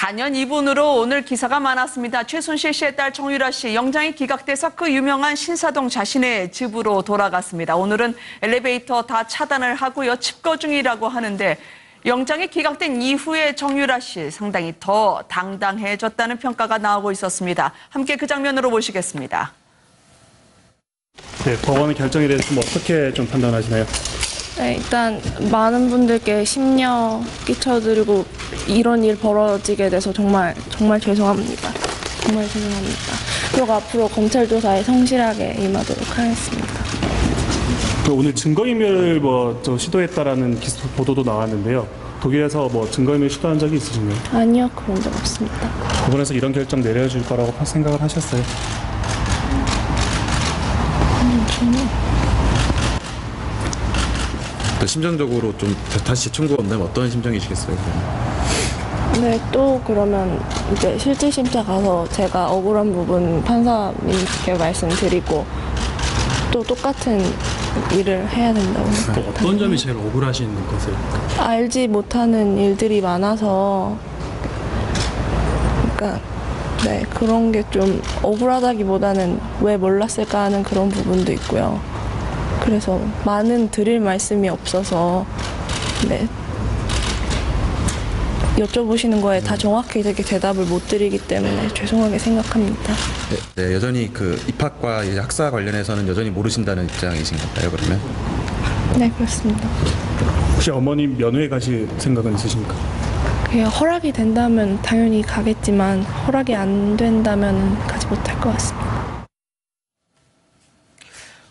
단연 이분으로 오늘 기사가 많았습니다. 최순실 씨의 딸 정유라 씨 영장이 기각돼서 그 유명한 신사동 자신의 집으로 돌아갔습니다. 오늘은 엘리베이터 다 차단을 하고요. 칩거 중이라고 하는데 영장이 기각된 이후에 정유라 씨 상당히 더 당당해졌다는 평가가 나오고 있었습니다. 함께 그 장면으로 보시겠습니다. 네, 법원의 결정에 대해서 좀 어떻게 좀 판단하시나요? 네, 일단 많은 분들께 심려 끼쳐드리고 이런 일 벌어지게 돼서 정말 죄송합니다. 정말 죄송합니다. 그리고 앞으로 검찰 조사에 성실하게 임하도록 하겠습니다. 오늘 증거인멸 시도했다라는 보도도 나왔는데요. 독일에서 증거인멸 시도한 적이 있으신가요? 아니요, 그런 적 없습니다. 법원에서 이런 결정 내려줄 거라고 생각을 하셨어요? 전혀. 심정적으로 좀 다시 청구가 온다면 어떤 심정이시겠어요? 네, 또 그러면 이제 실질심사 가서 제가 억울한 부분 판사님께 말씀드리고 또 똑같은 일을 해야 된다고 생각합니다. 어떤 점이 제일 억울하신 거세요? 알지 못하는 일들이 많아서 그러니까 네, 그런 게 좀 억울하다기보다는 왜 몰랐을까 하는 그런 부분도 있고요. 그래서 많은 드릴 말씀이 없어서 네, 여쭤보시는 거에 다 정확히 되게 대답을 못 드리기 때문에 죄송하게 생각합니다. 네, 여전히 그 입학과 학사 관련해서는 여전히 모르신다는 입장이신 건가요, 그러면? 네, 그렇습니다. 혹시 어머님 면회 가실 생각은 있으십니까? 그냥 허락이 된다면 당연히 가겠지만 허락이 안 된다면 가지 못할 것 같습니다.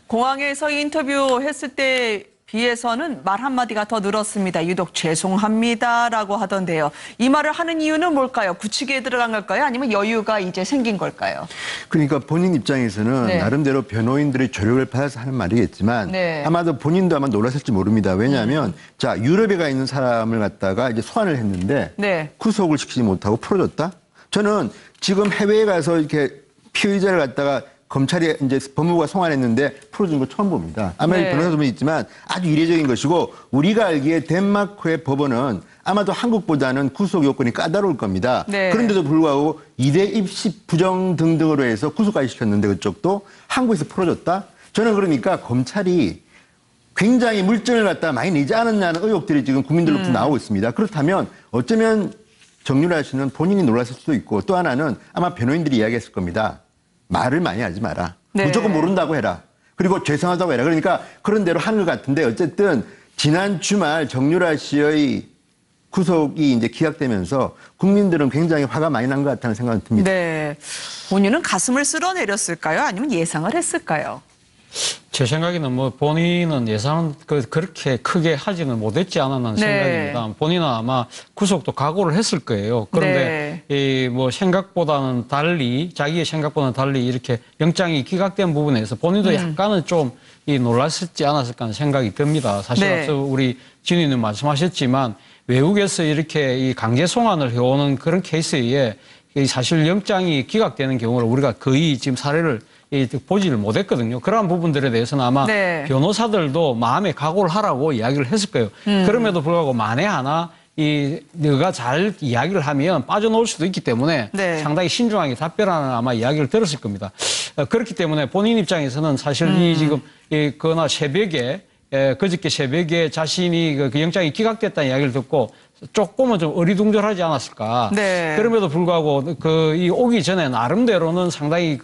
공항에서 인터뷰했을 때 비해서는 말 한마디가 더 늘었습니다. 유독 죄송합니다라고 하던데요. 이 말을 하는 이유는 뭘까요? 굳히게 들어간 걸까요? 아니면 여유가 이제 생긴 걸까요? 그러니까 본인 입장에서는 네. 나름대로 변호인들의 조력을 받아서 하는 말이겠지만 네. 아마도 본인도 아마 놀랐을지 모릅니다. 왜냐하면 자 유럽에 가 있는 사람을 갖다가 이제 소환을 했는데 네. 구속을 시키지 못하고 풀어줬다? 저는 지금 해외에 가서 이렇게 피의자를 갖다가 검찰이 이제 법무부가 송환했는데 풀어준 거 처음 봅니다. 아마 네. 변호사분이 있지만 아주 이례적인 것이고 우리가 알기에 덴마크의 법원은 아마도 한국보다는 구속 요건이 까다로울 겁니다. 네. 그런데도 불구하고 2대 입시 부정 등등으로 해서 구속까지 시켰는데 그쪽도 한국에서 풀어줬다? 저는 그러니까 검찰이 굉장히 물증을 갖다가 많이 내지 않았냐는 의혹들이 지금 국민들로부터 나오고 있습니다. 그렇다면 어쩌면 정유라 씨는 본인이 놀랐을 수도 있고 또 하나는 아마 변호인들이 이야기했을 겁니다. 말을 많이 하지 마라. 네. 무조건 모른다고 해라. 그리고 죄송하다고 해라. 그러니까 그런 대로 하는 것 같은데 어쨌든 지난 주말 정유라 씨의 구속이 이제 기각되면서 국민들은 굉장히 화가 많이 난 것 같다는 생각이 듭니다. 네. 본인은 가슴을 쓸어내렸을까요? 아니면 예상을 했을까요? 제 생각에는 본인은 예상은 그렇게 크게 하지는 못했지 않았나 네. 생각입니다. 본인은 아마 구속도 각오를 했을 거예요. 그런데 생각보다는 달리 자기의 생각보다는 달리 이렇게 영장이 기각된 부분에서 본인도 약간은 좀 놀랐을지 않았을까 하는 생각이 듭니다. 사실 네. 앞서 우리 진희님 말씀하셨지만 외국에서 이렇게 이 강제 송환을 해오는 그런 케이스에 사실 영장이 기각되는 경우를 우리가 거의 지금 사례를 보지를 못했거든요. 그러한 부분들에 대해서는 아마 네. 변호사들도 마음에 각오를 하라고 이야기를 했을 거예요. 그럼에도 불구하고 만에 하나 너가 잘 이야기를 하면 빠져나올 수도 있기 때문에 네. 상당히 신중하게 답변하는 아마 이야기를 들었을 겁니다. 그렇기 때문에 본인 입장에서는 사실 지금 그날 새벽에 그저께 새벽에 자신이 그 영장이 기각됐다는 이야기를 듣고 조금은 좀 어리둥절하지 않았을까. 네. 그럼에도 불구하고 이 오기 전에 나름대로는 상당히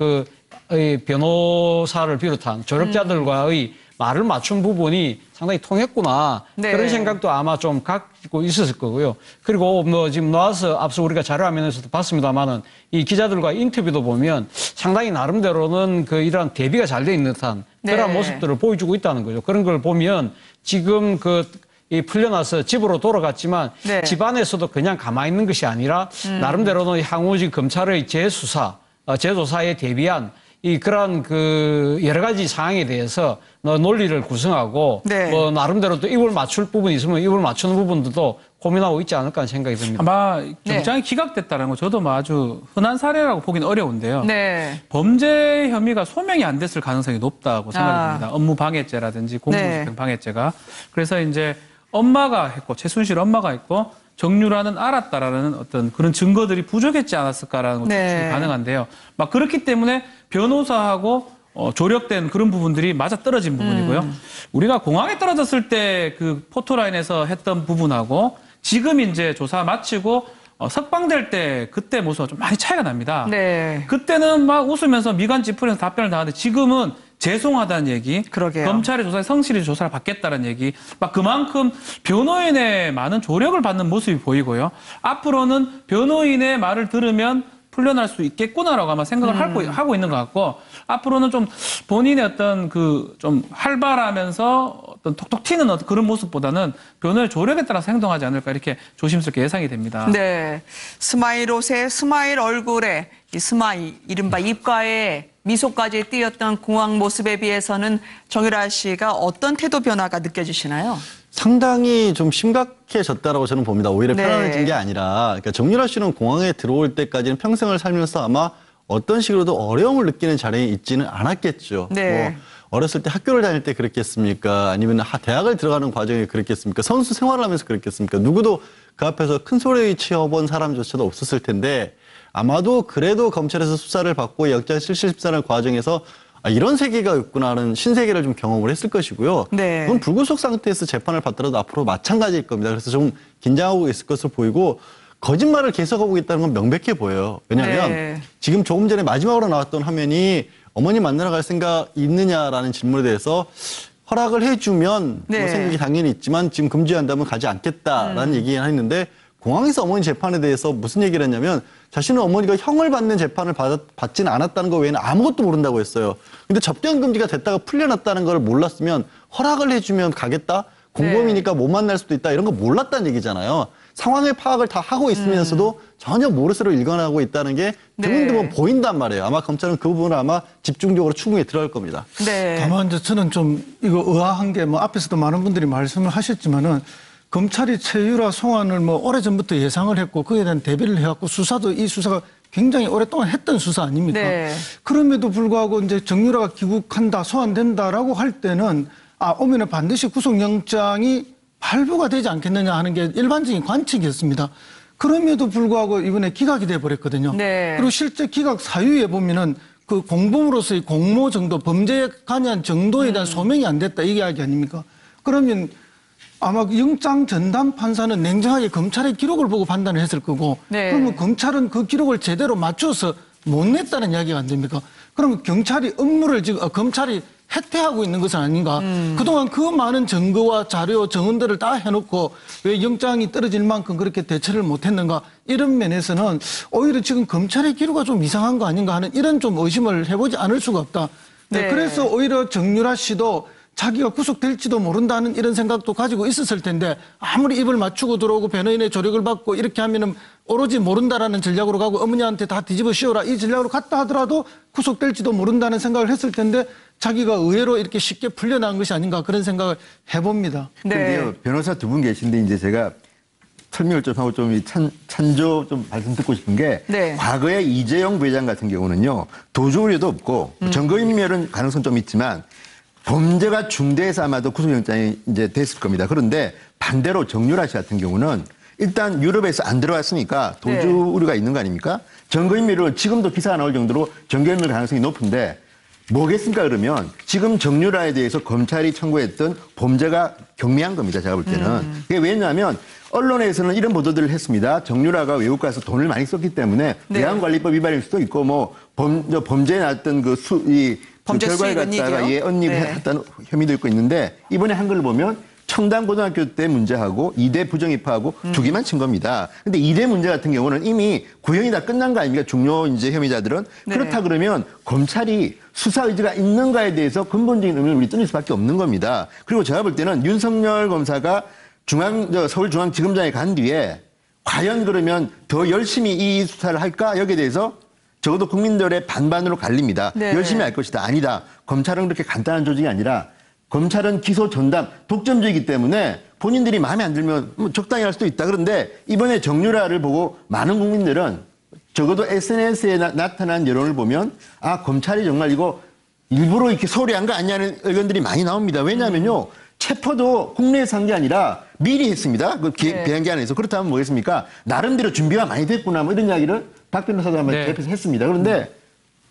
이 변호사를 비롯한 조력자들과의 말을 맞춘 부분이 상당히 통했구나. 네. 그런 생각도 아마 좀 갖고 있었을 거고요. 그리고 지금 나와서 앞서 우리가 자료화면에서도 봤습니다만은 이 기자들과 인터뷰도 보면 상당히 나름대로는 이러한 대비가 잘 돼 있는 듯한 그런 네. 모습들을 보여주고 있다는 거죠. 그런 걸 보면 지금 이 풀려나서 집으로 돌아갔지만 네. 집안에서도 그냥 가만히 있는 것이 아니라 나름대로는 향후 지금 검찰의 재조사에 대비한 그런 여러 가지 상황에 대해서 논리를 구성하고 네. 나름대로 또 입을 맞출 부분이 있으면 입을 맞추는 부분들도 고민하고 있지 않을까 하는 생각이 듭니다. 아마 네. 영장이 기각됐다는 거 저도 아주 흔한 사례라고 보기는 어려운데요. 네. 범죄 혐의가 소명이 안 됐을 가능성이 높다고 생각이 듭니다. 업무 방해죄라든지 공무집행 방해죄가. 그래서 이제 엄마가 했고 최순실 엄마가 했고 정유라는 알았다라는 어떤 그런 증거들이 부족했지 않았을까라는 것이 네. 가능한데요. 막 그렇기 때문에 변호사하고 조력된 그런 부분들이 맞아 떨어진 부분이고요. 우리가 공항에 떨어졌을 때 그 포토라인에서 했던 부분하고 지금 이제 조사 마치고 석방될 때 그때 모습과 좀 많이 차이가 납니다. 네. 그때는 막 웃으면서 미간 찌푸리면서 답변을 다 하는데 지금은 죄송하다는 얘기, 그러게요. 검찰의 조사에 성실히 조사를 받겠다는 얘기, 막 그만큼 변호인의 많은 조력을 받는 모습이 보이고요. 앞으로는 변호인의 말을 들으면 풀려날 수 있겠구나라고 아마 생각을 하고 있는 것 같고, 앞으로는 좀 본인의 어떤 그 좀 활발하면서 어떤 톡톡 튀는 어떤 그런 모습보다는 변호의 조력에 따라서 행동하지 않을까 이렇게 조심스럽게 예상이 됩니다. 네. 스마일 옷에 스마일 얼굴에 이 스마일, 이른바 입가에 미소까지 띄었던 공항 모습에 비해서는 정유라 씨가 어떤 태도 변화가 느껴지시나요? 상당히 좀 심각해졌다라고 저는 봅니다. 오히려 네. 편안해진 게 아니라, 그러니까 정유라 씨는 공항에 들어올 때까지는 평생을 살면서 아마 어떤 식으로도 어려움을 느끼는 자리에 있지는 않았겠죠. 네. 뭐 어렸을 때 학교를 다닐 때 그랬겠습니까? 아니면 대학을 들어가는 과정에 그랬겠습니까? 선수 생활을 하면서 그랬겠습니까? 누구도 그 앞에서 큰 소리 치어본 사람조차도 없었을 텐데, 아마도 그래도 검찰에서 수사를 받고 영장 실질심사하는 과정에서 이런 세계가 있구나 하는 신세계를 좀 경험을 했을 것이고요. 네. 그건 불구속 상태에서 재판을 받더라도 앞으로 마찬가지일 겁니다. 그래서 좀 긴장하고 있을 것으로 보이고, 거짓말을 계속하고 있다는 건 명백해 보여요. 왜냐하면 네. 지금 조금 전에 마지막으로 나왔던 화면이 어머니 만나러 갈 생각 있느냐라는 질문에 대해서 허락을 해주면 네. 뭐 생각이 당연히 있지만 지금 금지한다면 가지 않겠다라는 얘기를 했는데, 공항에서 어머니 재판에 대해서 무슨 얘기를 했냐면 자신은 어머니가 형을 받는 재판을 받지는 않았다는 거 외에는 아무것도 모른다고 했어요. 근데 접견 금지가 됐다가 풀려났다는 걸 몰랐으면 허락을 해주면 가겠다? 공범이니까 못 만날 수도 있다. 이런 거 몰랐다는 얘기잖아요. 상황의 파악을 다 하고 있으면서도 전혀 모르쇠로 일관하고 있다는 게 드문드문 보인단 말이에요. 아마 검찰은 그 부분을 아마 집중적으로 충분히 들어갈 겁니다. 네. 다만 이제 저는 좀 이거 의아한 게 뭐 앞에서도 많은 분들이 말씀을 하셨지만은 검찰이 최유라 송환을 뭐 오래전부터 예상을 했고 거기에 대한 대비를 해왔고 수사도 이 수사가 굉장히 오랫동안 했던 수사 아닙니까? 네. 그럼에도 불구하고 이제 정유라가 귀국한다, 소환된다라고 할 때는 오면은 반드시 구속영장이 발부가 되지 않겠느냐 하는 게 일반적인 관측이었습니다. 그럼에도 불구하고 이번에 기각이 돼버렸거든요. 네. 그리고 실제 기각 사유에 보면은 그 공범으로서의 공모 정도, 범죄에 관여한 정도에 대한 소명이 안 됐다 이게 이야기 아닙니까? 그러면 아마 영장 전담 판사는 냉정하게 검찰의 기록을 보고 판단을 했을 거고, 네. 그러면 검찰은 그 기록을 제대로 맞춰서 못 냈다는 이야기가 안 됩니까? 그러면 경찰이 업무를 지금 검찰이 해태하고 있는 것은 아닌가? 그동안 그 많은 증거와 자료, 정언들을 다 해놓고 왜 영장이 떨어질 만큼 그렇게 대처를 못했는가? 이런 면에서는 오히려 지금 검찰의 기류가 좀 이상한 거 아닌가 하는 이런 좀 의심을 해보지 않을 수가 없다. 네, 네. 그래서 오히려 정유라 씨도 자기가 구속될지도 모른다는 이런 생각도 가지고 있었을 텐데, 아무리 입을 맞추고 들어오고 변호인의 조력을 받고 이렇게 하면은 오로지 모른다라는 전략으로 가고 어머니한테 다 뒤집어 씌워라 이 전략으로 갔다 하더라도 구속될지도 모른다는 생각을 했을 텐데 자기가 의외로 이렇게 쉽게 풀려난 것이 아닌가 그런 생각을 해봅니다. 네. 그런데요, 변호사 두 분 계신데 이제 제가 설명을 좀 하고 좀 찬조 좀 말씀 듣고 싶은 게, 네. 과거에 이재용 부회장 같은 경우는요, 도주 우려도 없고 증거인멸은 가능성 좀 있지만 범죄가 중대해서 아마도 구속영장이 이제 됐을 겁니다. 그런데 반대로 정유라 씨 같은 경우는 일단 유럽에서 안 들어왔으니까 도주 네. 우려가 있는 거 아닙니까? 증거인멸을 지금도 기사가 나올 정도로 증거인멸 가능성이 높은데 뭐겠습니까? 그러면 지금 정유라에 대해서 검찰이 청구했던 범죄가 경미한 겁니다. 제가 볼 때는. 그게 왜냐하면 언론에서는 이런 보도들을 했습니다. 정유라가 외국 가서 돈을 많이 썼기 때문에 네. 외환관리법 위반일 수도 있고 뭐 범죄에 나왔던 범죄 결과에 수익 갖다가 은닉이요? 언닉을 네. 했다는 혐의도 있고 있는데, 이번에 한 걸 보면 청담고등학교 때 문제하고 2대 부정입하고 두 개만 친 겁니다. 근데 2대 문제 같은 경우는 이미 구형이 다 끝난 거 아닙니까? 중요 이제 혐의자들은. 네. 그렇다 그러면 검찰이 수사 의지가 있는가에 대해서 근본적인 의문을 우리 던질 수밖에 없는 겁니다. 그리고 제가 볼 때는 윤석열 검사가 서울중앙지검장에 간 뒤에 과연 그러면 더 열심히 이 수사를 할까? 여기에 대해서 적어도 국민들의 반반으로 갈립니다. 네. 열심히 할 것이다. 아니다. 검찰은 그렇게 간단한 조직이 아니라 검찰은 기소 전담, 독점적이기 때문에 본인들이 마음에 안 들면 뭐 적당히 할 수도 있다. 그런데 이번에 정유라를 보고 많은 국민들은 적어도 SNS에 나타난 여론을 보면 검찰이 정말 이거 일부러 이렇게 소리한 거 아니냐는 의견들이 많이 나옵니다. 왜냐하면요. 체포도 국내에서 한 게 아니라 미리 했습니다. 그 네. 배양기 안에서. 그렇다면 뭐겠습니까? 나름대로 준비가 많이 됐구나 뭐 이런 이야기를 박 변호사도 한번 네. 옆에서 했습니다. 그런데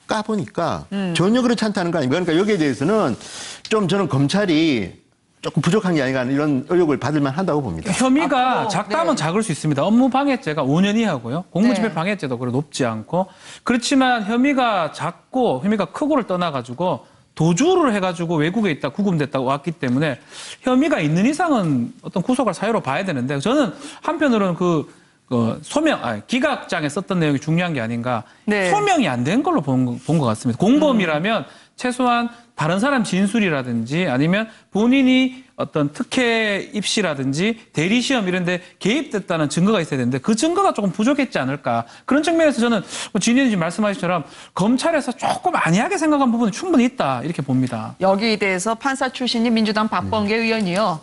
까보니까 전혀 그렇지 않다는 거 아닙니까? 그러니까 여기에 대해서는 좀 저는 검찰이 조금 부족한 게 아닌가 하는 이런 의혹을 받을 만하다고 봅니다. 혐의가 앞으로, 작다면 네. 작을 수 있습니다. 업무방해죄가 5년 이하고요. 공무집행방해죄도 그래 높지 않고 그렇지만 혐의가 작고 혐의가 크고를 떠나가지고 도주를 해가지고 외국에 있다 구금됐다고 왔기 때문에 혐의가 있는 이상은 어떤 구속할 사유로 봐야 되는데 저는 한편으로는 기각장에 썼던 내용이 중요한 게 아닌가. 네. 소명이 안 된 걸로 본 것 같습니다. 공범이라면 최소한 다른 사람 진술이라든지 아니면 본인이 어떤 특혜 입시라든지 대리시험 이런 데 개입됐다는 증거가 있어야 되는데 그 증거가 조금 부족했지 않을까. 그런 측면에서 저는 진 의원님 말씀하신 것처럼 검찰에서 조금 안이하게 생각한 부분이 충분히 있다 이렇게 봅니다. 여기에 대해서 판사 출신인 민주당 박범계 의원이요.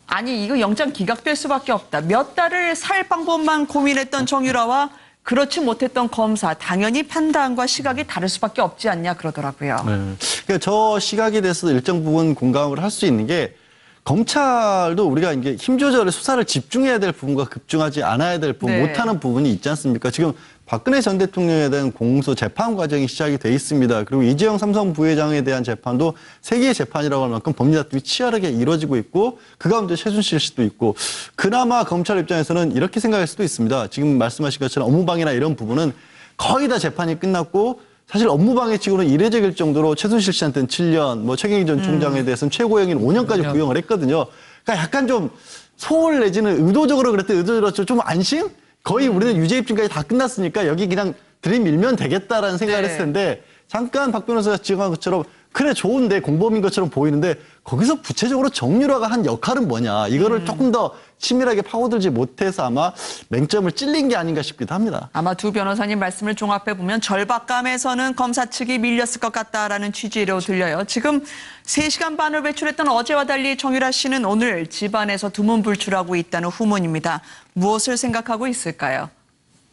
아니 이거 영장 기각될 수밖에 없다. 몇 달을 살 방법만 고민했던 정유라와 그렇지 못했던 검사 당연히 판단과 시각이 다를 수밖에 없지 않냐 그러더라고요. 그러니까 저 시각에 대해서도 일정 부분 공감을 할 수 있는 게 검찰도 우리가 이제 힘 조절에 수사를 집중해야 될 부분과 집중하지 않아야 될 부분, 네. 못하는 부분이 있지 않습니까? 지금 박근혜 전 대통령에 대한 공소 재판 과정이 시작이 돼 있습니다. 그리고 이재용 삼성 부회장에 대한 재판도 세계의 재판이라고 할 만큼 법리 다툼이 치열하게 이루어지고 있고 그 가운데 최순실 씨도 있고 그나마 검찰 입장에서는 이렇게 생각할 수도 있습니다. 지금 말씀하신 것처럼 업무방해나 이런 부분은 거의 다 재판이 끝났고 사실 업무방해치고는 이례적일 정도로 최순실 씨한테는 7년, 뭐 최경희 전 총장에 대해서는 최고형인 5년까지 구형을 했거든요. 그러니까 약간 좀 소홀 내지는 의도적으로 그랬대 의도적으로 좀 안심? 거의 우리는 유죄 입증까지 다 끝났으니까 여기 그냥 들이밀면 되겠다라는 생각을 네. 했을 텐데 잠깐 박 변호사가 지적한 것처럼 그래 좋은데 공범인 것처럼 보이는데 거기서 구체적으로 정유라가 한 역할은 뭐냐 이거를 조금 더 치밀하게 파고들지 못해서 아마 맹점을 찔린 게 아닌가 싶기도 합니다. 아마 두 변호사님 말씀을 종합해 보면 절박감에서는 검사 측이 밀렸을 것 같다라는 취지로 들려요. 지금 3시간 반을 배출했던 어제와 달리 정유라 씨는 오늘 집안에서 두문불출하고 있다는 후문입니다. 무엇을 생각하고 있을까요?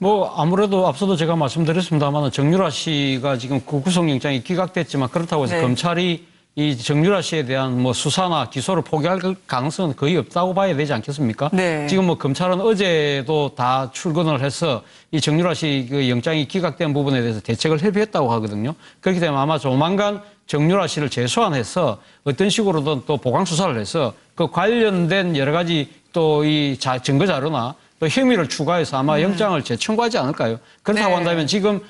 뭐 아무래도 앞서도 제가 말씀드렸습니다만 정유라 씨가 지금 그 구속영장이 기각됐지만 그렇다고 해서 네. 검찰이 이 정유라 씨에 대한 뭐 수사나 기소를 포기할 가능성은 거의 없다고 봐야 되지 않겠습니까? 네. 지금 뭐 검찰은 어제도 다 출근을 해서 이 정유라 씨 그 영장이 기각된 부분에 대해서 대책을 협의했다고 하거든요. 그렇기 때문에 아마 조만간 정유라 씨를 재소환해서 어떤 식으로든 또 보강 수사를 해서 그 관련된 여러 가지 또 이 증거 자료나 또 혐의를 추가해서 아마 영장을 재청구하지 않을까요? 그렇다고 네. 한다면 지금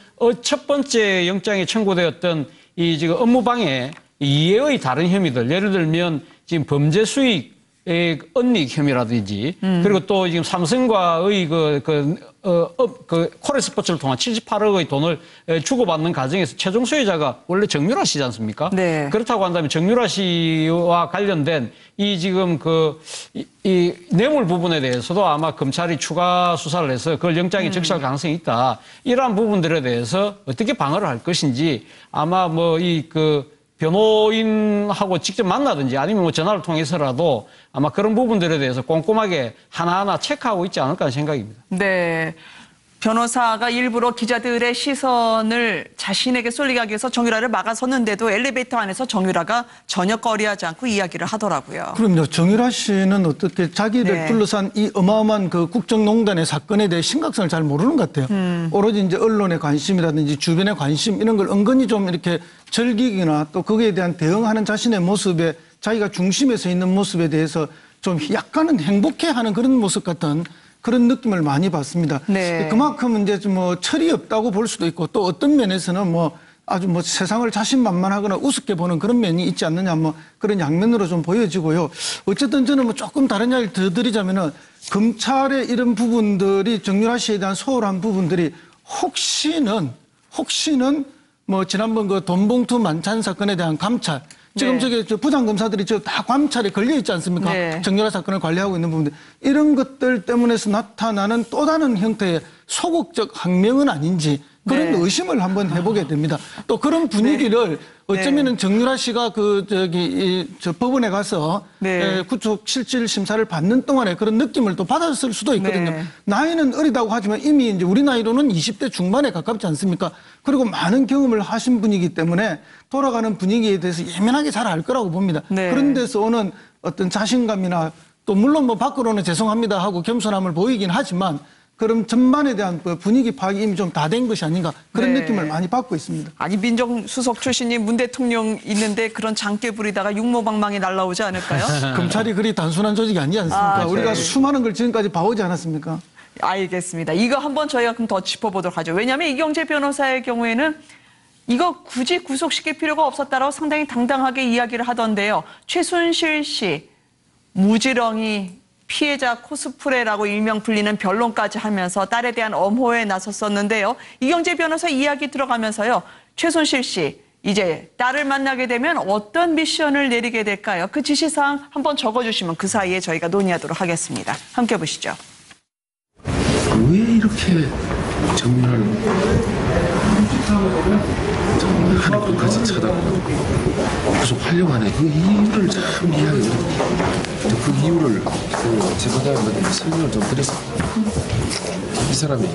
첫 번째 영장에 청구되었던 이 지금 업무방해 이외의 다른 혐의들, 예를 들면 지금 범죄 수익 은닉 혐의라든지 그리고 또 지금 삼성과의 코레스포츠를 통한 78억의 돈을 주고받는 과정에서 최종 수혜자가 원래 정유라 씨지 않습니까? 네. 그렇다고 한다면 정유라 씨와 관련된 이 지금 이 뇌물 부분에 대해서도 아마 검찰이 추가 수사를 해서 그걸 영장에 적시할 가능성이 있다. 이러한 부분들에 대해서 어떻게 방어를 할 것인지 아마 변호인하고 직접 만나든지 아니면 뭐 전화를 통해서라도 아마 그런 부분들에 대해서 꼼꼼하게 하나하나 체크하고 있지 않을까 하는 생각입니다. 네. 변호사가 일부러 기자들의 시선을 자신에게 쏠리게 하기 위해서 정유라를 막아섰는데도 엘리베이터 안에서 정유라가 전혀 꺼리하지 않고 이야기를 하더라고요. 그럼요. 정유라 씨는 어떻게 자기를 네. 둘러싼 이 어마어마한 그 국정농단의 사건에 대해 심각성을 잘 모르는 것 같아요. 오로지 이제 언론의 관심이라든지 주변의 관심 이런 걸 은근히 좀 이렇게 즐기거나 또 거기에 대한 대응하는 자신의 모습에 자기가 중심에 서 있는 모습에 대해서 좀 약간은 행복해하는 그런 모습 같은 그런 느낌을 많이 받습니다. 네. 그만큼 이제 좀 뭐 철이 없다고 볼 수도 있고 또 어떤 면에서는 뭐 아주 뭐 세상을 자신만만하거나 우습게 보는 그런 면이 있지 않느냐 뭐 그런 양면으로 좀 보여지고요. 어쨌든 저는 뭐 조금 다른 이야기를 더 드리자면은 검찰의 이런 부분들이 정유라 씨에 대한 소홀한 부분들이 혹시는 뭐 지난번 그 돈봉투 만찬 사건에 대한 감찰 지금 네. 저기 부장검사들이 다 감찰에 걸려 있지 않습니까? 네. 정유라 사건을 관리하고 있는 부분들 이런 것들 때문에서 나타나는 또 다른 형태의 소극적 항명은 아닌지 그런 네. 의심을 한번 해보게 됩니다. 또 그런 분위기를 어쩌면은 정유라 씨가 저 법원에 가서 네. 구속 실질 심사를 받는 동안에 그런 느낌을 또 받았을 수도 있거든요. 네. 나이는 어리다고 하지만 이미 이제 우리 나이로는 20대 중반에 가깝지 않습니까? 그리고 많은 경험을 하신 분이기 때문에 돌아가는 분위기에 대해서 예민하게 잘 알 거라고 봅니다. 네. 그런 데서 오는 어떤 자신감이나 또 물론 뭐 밖으로는 죄송합니다 하고 겸손함을 보이긴 하지만 그럼 전반에 대한 분위기 파악이 이미 좀 다 된 것이 아닌가 그런 네. 느낌을 많이 받고 있습니다. 아니 민정수석 출신인 문 대통령 있는데 그런 장깨 부리다가 육모방망이 날라오지 않을까요? 검찰이 그리 단순한 조직이 아니지 않습니까? 네. 우리가 수많은 걸 지금까지 봐오지 않았습니까? 알겠습니다. 이거 한번 저희가 그럼 더 짚어보도록 하죠. 왜냐하면 이경재 변호사의 경우에는 이거 굳이 구속시킬 필요가 없었다라고 상당히 당당하게 이야기를 하던데요. 최순실 씨 무지렁이 피해자 코스프레라고 일명 불리는 변론까지 하면서 딸에 대한 엄호에 나섰었는데요. 이경재 변호사 이야기 들어가면서요. 최순실 씨 이제 딸을 만나게 되면 어떤 미션을 내리게 될까요? 그 지시사항 한번 적어주시면 그 사이에 저희가 논의하도록 하겠습니다. 함께 보시죠. 왜 이렇게 정말 한 끝까지 쳐다보고 구속하려고 하네. 그 이유를 참 이해하기 어렵고 그 이유를 제보자분한테 설명을 좀 드렸어요. 이 사람이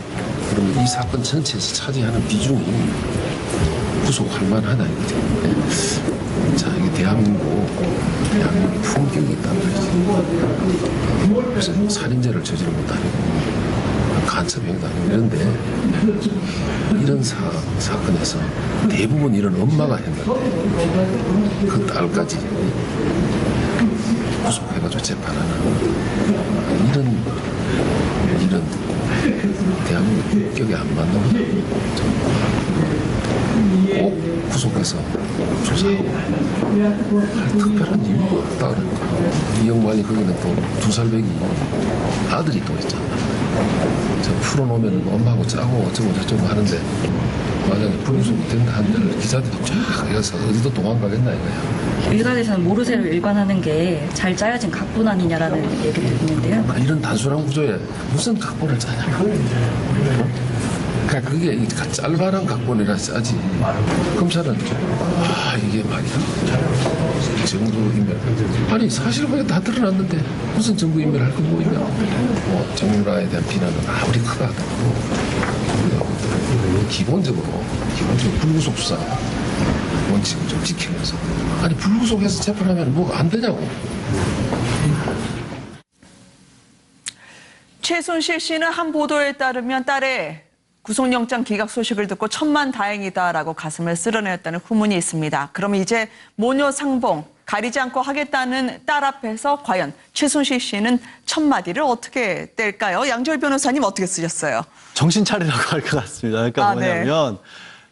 그러면 이 사건 전체에서 차지하는 비중이 구속할 만하다 이거죠. 자, 이게 대한민국의 품격이 있단 말이지. 무슨 살인죄를 저지른 것도 아니고 간첩행위도 아니고 이런데 이런 사건에서 대부분 이런 엄마가 했는데 그 딸까지 구속해가지고 재판하는 이런 대한민국 국격에 안 맞는 꼭 구속해서 조사하고 할 특별한 이유가 없다 그러니까 이 양반이 거기는 또 2살 배기 아들이 또 있잖아. 저 풀어놓으면 엄마하고 짜고 어쩌고 저쩌고 하는데 만약에 불구속이 된다 한들 기자들이 쫙 해서 어디도 도망가겠나 이거야. 일각에서는 모르쇠로 일관하는 게 잘 짜여진 각본 아니냐라는 얘기도 있는데요. 이런 단순한 구조에 무슨 각본을 짜냐면 그러니까 그게 짤반한 각본이라 짜지. 검찰은 이게 말이야 증거인멸 아니 사실관계 다 드러났는데 무슨 증거인멸할 거 뭐 있냐. 뭐 정유라에 대한 비난은 아무리 크다 하더라도 기본적으로 불구속 수사 원칙을 좀 지키면서 아니 불구속해서 재판하면 뭐가 안 되냐고. 최순실 씨는 한 보도에 따르면 딸의 구속영장 기각 소식을 듣고 천만다행이다라고 가슴을 쓸어내었다는 후문이 있습니다. 그럼 이제 모녀 상봉 가리지 않고 하겠다는 딸 앞에서 과연 최순실 씨는 첫마디를 어떻게 뗄까요? 양지열 변호사님 어떻게 쓰셨어요? 정신 차리라고 할 것 같습니다. 그러니까 뭐냐면 네.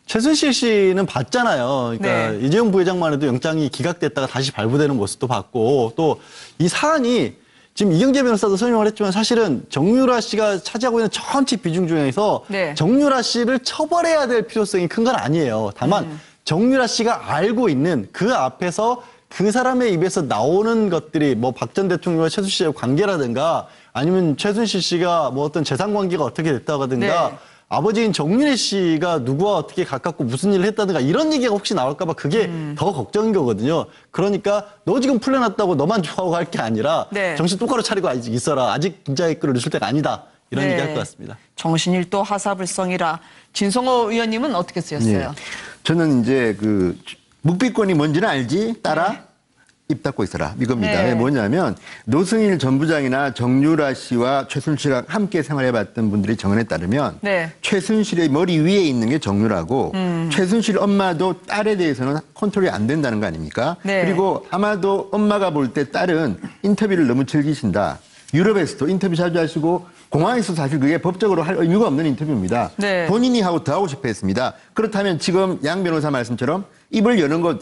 최순실 씨는 봤잖아요. 그러니까 네. 이재용 부회장만 해도 영장이 기각됐다가 다시 발부되는 모습도 봤고 또 이 사안이 지금 이경재 변호사도 설명을 했지만 사실은 정유라 씨가 차지하고 있는 전체 비중 중에서 네. 정유라 씨를 처벌해야 될 필요성이 큰 건 아니에요. 다만 정유라 씨가 알고 있는 그 앞에서 그 사람의 입에서 나오는 것들이 뭐 박 전 대통령과 최순실 씨의 관계라든가 아니면 최순실 씨가 뭐 어떤 재산 관계가 어떻게 됐다든가 네. 아버지인 정윤혜 씨가 누구와 어떻게 가깝고 무슨 일을 했다든가 이런 얘기가 혹시 나올까 봐 그게 더 걱정인 거거든요. 그러니까 너 지금 풀려났다고 너만 좋아하고 할 게 아니라 네. 정신 정신 똑바로 차리고 아직 있어라. 아직 긴장의 끈을 놓칠 때가 아니다. 이런 네. 얘기할 것 같습니다. 정신일도 하사불성이라. 진성호 의원님은 어떻게 쓰셨어요? 네. 저는 이제 그 묵비권이 뭔지는 알지? 따라 입 닫고 있어라. 이겁니다. 네. 왜 뭐냐면 노승일 전 부장이나 정유라 씨와 최순실과 함께 생활해봤던 분들의 증언에 따르면 네. 최순실의 머리 위에 있는 게 정유라고 최순실 엄마도 딸에 대해서는 컨트롤이 안 된다는 거 아닙니까? 네. 그리고 아마도 엄마가 볼 때 딸은 인터뷰를 너무 즐기신다. 유럽에서도 인터뷰 자주 하시고 공항에서 사실 그게 법적으로 할 의무가 없는 인터뷰입니다. 네. 본인이 하고 더 하고 싶어 했습니다. 그렇다면 지금 양 변호사 말씀처럼 입을 여는 것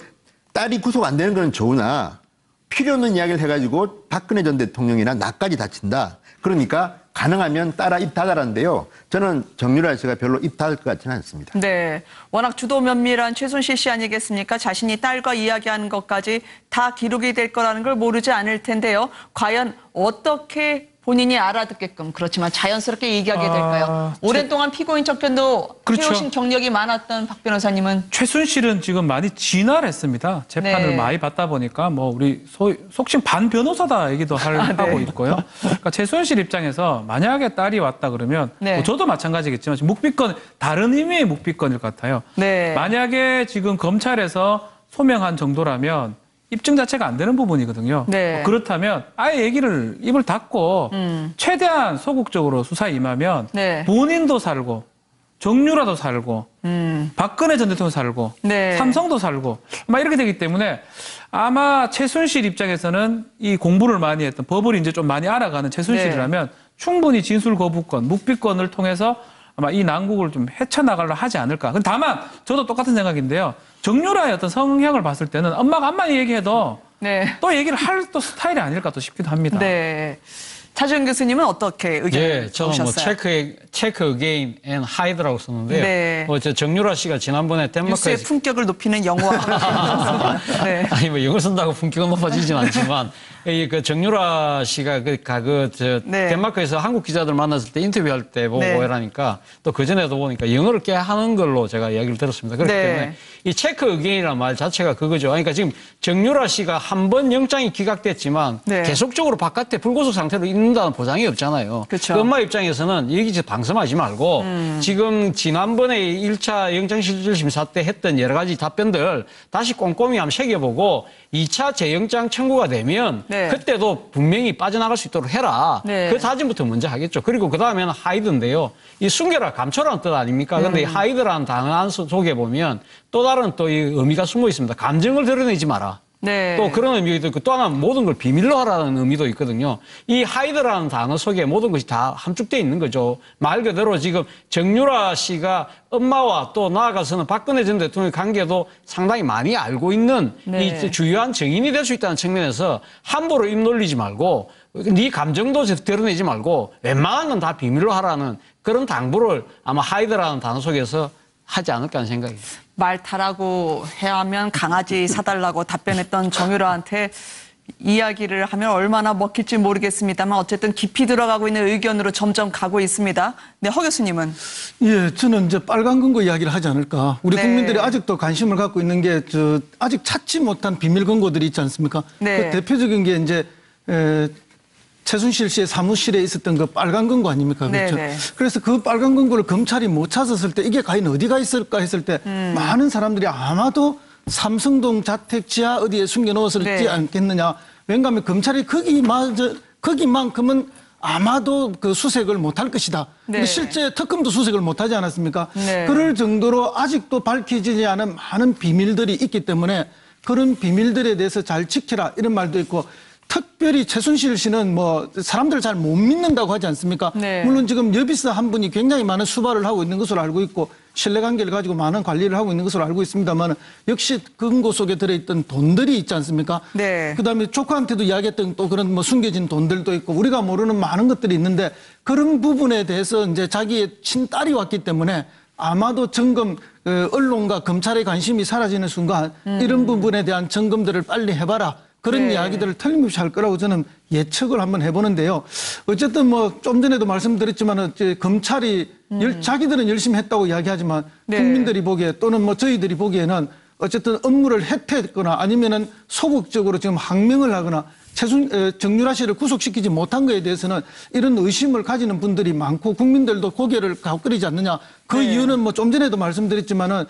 딸이 구속 안 되는 건 좋으나 필요 없는 이야기를 해가지고 박근혜 전 대통령이나 나까지 다친다. 그러니까 가능하면 따라 입 닫아라는데요. 저는 정유라 씨가 별로 입 닫을 것 같지는 않습니다. 네, 워낙 주도 면밀한 최순실 씨 아니겠습니까? 자신이 딸과 이야기하는 것까지 다 기록이 될 거라는 걸 모르지 않을 텐데요. 과연 어떻게 본인이 알아듣게끔 그렇지만 자연스럽게 얘기하게 될까요? 오랜 동안 피고인 접견도 그렇죠. 해오신 경력이 많았던 박 변호사님은 최순실은 지금 많이 진화했습니다. 재판을 네. 많이 받다 보니까 뭐 우리 속칭 반 변호사다 얘기도 하고 있고요. 그러니까 최순실 입장에서 만약에 딸이 왔다 그러면 네. 뭐 저도 마찬가지겠지만 묵비권 다른 의미의 묵비권일 것 같아요. 네. 만약에 지금 검찰에서 소명한 정도라면 입증 자체가 안 되는 부분이거든요. 네. 그렇다면 아예 얘기를 입을 닫고 최대한 소극적으로 수사에 임하면 네. 본인도 살고 정유라도 살고 박근혜 전 대통령 살고 네. 삼성도 살고 막 이렇게 되기 때문에 아마 최순실 입장에서는 이 공부를 많이 했던 법을 이제 좀 많이 알아가는 최순실이라면 충분히 진술 거부권, 묵비권을 통해서 아마 이 난국을 좀 헤쳐나가려 하지 않을까. 다만 저도 똑같은 생각인데요. 정유라의 어떤 성향을 봤을 때는 엄마가 암만 얘기해도 네. 또 얘기를 할 또 스타일이 아닐까 또 싶기도 합니다. 네. 차주현 교수님은 어떻게 의견을 예, 저는 뭐 주셨어요? 체크 어게인 앤 하이드라고 썼는데요. 네. 저 정유라 씨가 지난번에 뉴스의 덴마크에서 품격을 높이는 영어와 네. 아니 뭐 영어 쓴다고 품격은 높아지진 않지만 그 정유라 씨가 네. 덴마크에서 한국 기자들 만났을 때 인터뷰할 때 보고 네. 이러니까 또 그 전에도 보니까 영어를 꽤 하는 걸로 제가 이야기를 들었습니다. 그렇기 네. 때문에 이 체크 어게인이라는 말 자체가 그거죠. 그러니까 지금 정유라 씨가 한 번 영장이 기각됐지만 네. 계속적으로 바깥에 불구속 상태로 있는다는 보장이 없잖아요. 그쵸. 그 엄마 입장에서는 여기 방심하지 말고 지금 지난번에 1차 영장실질심사 때 했던 여러 가지 답변들 다시 꼼꼼히 한번 새겨보고 2차 재영장 청구가 되면 네. 그때도 분명히 빠져나갈 수 있도록 해라. 네. 그 다짐부터 먼저 하겠죠. 그리고 그 다음에는 하이드인데요. 이 숨겨라, 감춰라는 뜻 아닙니까? 근데 이 하이드라는 단어 안 속에 보면 또 다른 또 이 의미가 숨어 있습니다. 감정을 드러내지 마라. 네. 또 그런 의미도 있고 또 하나 모든 걸 비밀로 하라는 의미도 있거든요. 이 하이드라는 단어 속에 모든 것이 다 함축되어 있는 거죠. 말 그대로 지금 정유라 씨가 엄마와 또 나아가서는 박근혜 전 대통령의 관계도 상당히 많이 알고 있는 네. 이 주요한 증인이 될 수 있다는 측면에서 함부로 입 놀리지 말고 네 감정도 드러내지 말고 웬만한 건 다 비밀로 하라는 그런 당부를 아마 하이드라는 단어 속에서 하지 않을까 하는 생각입니다. 말 타라고 해야 하면 강아지 사달라고 답변했던 정유라한테 이야기를 하면 얼마나 먹힐지 모르겠습니다만 어쨌든 깊이 들어가고 있는 의견으로 점점 가고 있습니다. 네, 허 교수님은? 예, 저는 이제 빨간 근거 이야기를 하지 않을까. 우리 네. 국민들이 아직도 관심을 갖고 있는 게 아직 찾지 못한 비밀 근거들이 있지 않습니까? 네. 그 대표적인 게 이제 최순실 씨의 사무실에 있었던 그 빨간 근거 아닙니까? 그렇죠. 네, 네. 그래서 그 빨간 근거를 검찰이 못 찾았을 때 이게 과연 어디가 있을까 했을 때 많은 사람들이 아마도 삼성동 자택 지하 어디에 숨겨놓았을지 네. 않겠느냐. 왜냐하면 검찰이 거기만큼은 아마도 그 수색을 못할 것이다. 네. 근데 실제 특검도 수색을 못하지 않았습니까? 네. 그럴 정도로 아직도 밝혀지지 않은 많은 비밀들이 있기 때문에 그런 비밀들에 대해서 잘 지키라 이런 말도 있고 특별히 최순실 씨는 뭐 사람들 잘 못 믿는다고 하지 않습니까? 네. 물론 지금 여비스 한 분이 굉장히 많은 수발을 하고 있는 것으로 알고 있고 신뢰관계를 가지고 많은 관리를 하고 있는 것으로 알고 있습니다만 역시 근거 속에 들어있던 돈들이 있지 않습니까? 네. 그다음에 조카한테도 이야기했던 또 그런 뭐 숨겨진 돈들도 있고 우리가 모르는 많은 것들이 있는데 그런 부분에 대해서 이제 자기의 친딸이 왔기 때문에 아마도 점검 언론과 검찰의 관심이 사라지는 순간 이런 부분에 대한 점검들을 빨리 해봐라. 그런 네. 이야기들을 틀림없이 할 거라고 저는 예측을 한번 해보는데요. 어쨌든 뭐 좀 전에도 말씀드렸지만 검찰이 자기들은 열심히 했다고 이야기하지만 네. 국민들이 보기에 또는 뭐 저희들이 보기에는 어쨌든 업무를 해태했거나 아니면은 소극적으로 지금 항명을 하거나 정유라 씨를 구속시키지 못한 거에 대해서는 이런 의심을 가지는 분들이 많고 국민들도 고개를 가혹거리지 않느냐. 그 네. 이유는 뭐 좀 전에도 말씀드렸지만은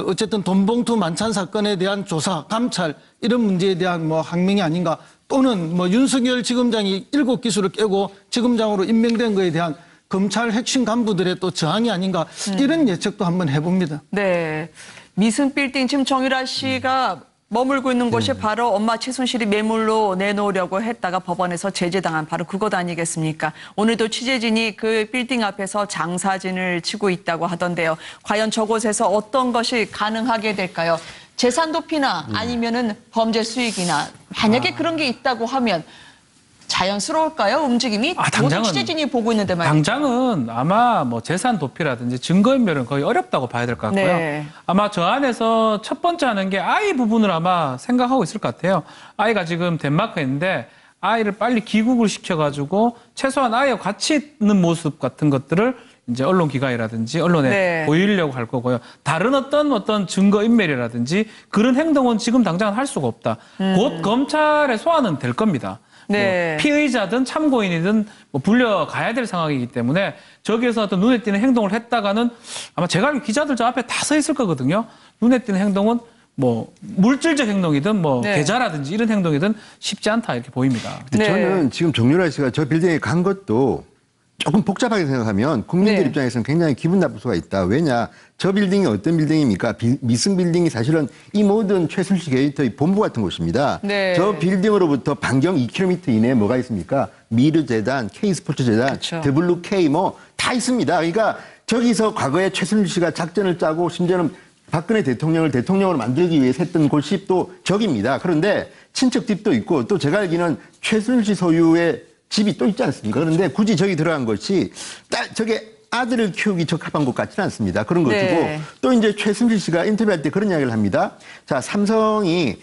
어쨌든 돈봉투 만찬 사건에 대한 조사, 감찰 이런 문제에 대한 뭐 항명이 아닌가 또는 뭐 윤석열 지검장이 7기수를 깨고 지검장으로 임명된 거에 대한 검찰 핵심 간부들의 또 저항이 아닌가 이런 예측도 한번 해봅니다. 네. 미승 빌딩 지금 정유라 씨가 머물고 있는 곳이 바로 엄마 최순실이 매물로 내놓으려고 했다가 법원에서 제재당한 바로 그것 아니겠습니까? 오늘도 취재진이 그 빌딩 앞에서 장사진을 치고 있다고 하던데요. 과연 저곳에서 어떤 것이 가능하게 될까요? 재산 도피나 아니면은 범죄 수익이나 만약에 그런 게 있다고 하면 자연스러울까요? 움직임이? 모든 취재진이 보고 있는데 말이죠. 당장은 아마 뭐 재산 도피라든지 증거인멸은 거의 어렵다고 봐야 될 것 같고요. 네. 아마 저 안에서 첫 번째 하는 게 아이 부분을 아마 생각하고 있을 것 같아요. 아이가 지금 덴마크에 있는데 아이를 빨리 귀국을 시켜가지고 최소한 아이와 같이 있는 모습 같은 것들을 이제 언론기관이라든지 언론에 네. 보이려고 할 거고요. 다른 어떤 증거인멸이라든지 그런 행동은 지금 당장은 할 수가 없다. 곧 검찰에 소환은 될 겁니다. 네. 뭐 피의자든 참고인이든 뭐 불려가야 될 상황이기 때문에 저기에서 어떤 눈에 띄는 행동을 했다가는 아마 제가 알기로 기자들 저 앞에 다 서 있을 거거든요. 눈에 띄는 행동은 뭐 물질적 행동이든 뭐 네. 계좌라든지 이런 행동이든 쉽지 않다 이렇게 보입니다. 근데 네. 저는 지금 정유라 씨가 저 빌딩에 간 것도 조금 복잡하게 생각하면 국민들 네. 입장에서는 굉장히 기분 나쁠 수가 있다. 왜냐? 저 빌딩이 어떤 빌딩입니까? 미승 빌딩이 사실은 이 모든 최순실 게이트의 본부 같은 곳입니다. 네. 저 빌딩으로부터 반경 2km 이내에 뭐가 있습니까? 미르 재단, K스포츠 재단, 그렇죠. WK 뭐 다 있습니다. 그러니까 저기서 과거에 최순실 씨가 작전을 짜고 심지어는 박근혜 대통령을 대통령으로 만들기 위해서 했던 곳이 또 저기입니다. 그런데 친척 집도 있고 또 제가 알기는 최순실 씨 소유의 집이 또 있지 않습니까? 그런데 굳이 저기 들어간 것이 저게 아들을 키우기 적합한 것 같지는 않습니다. 그런 거 두고 네. 또 이제 최순실 씨가 인터뷰할 때 그런 이야기를 합니다. 자, 삼성이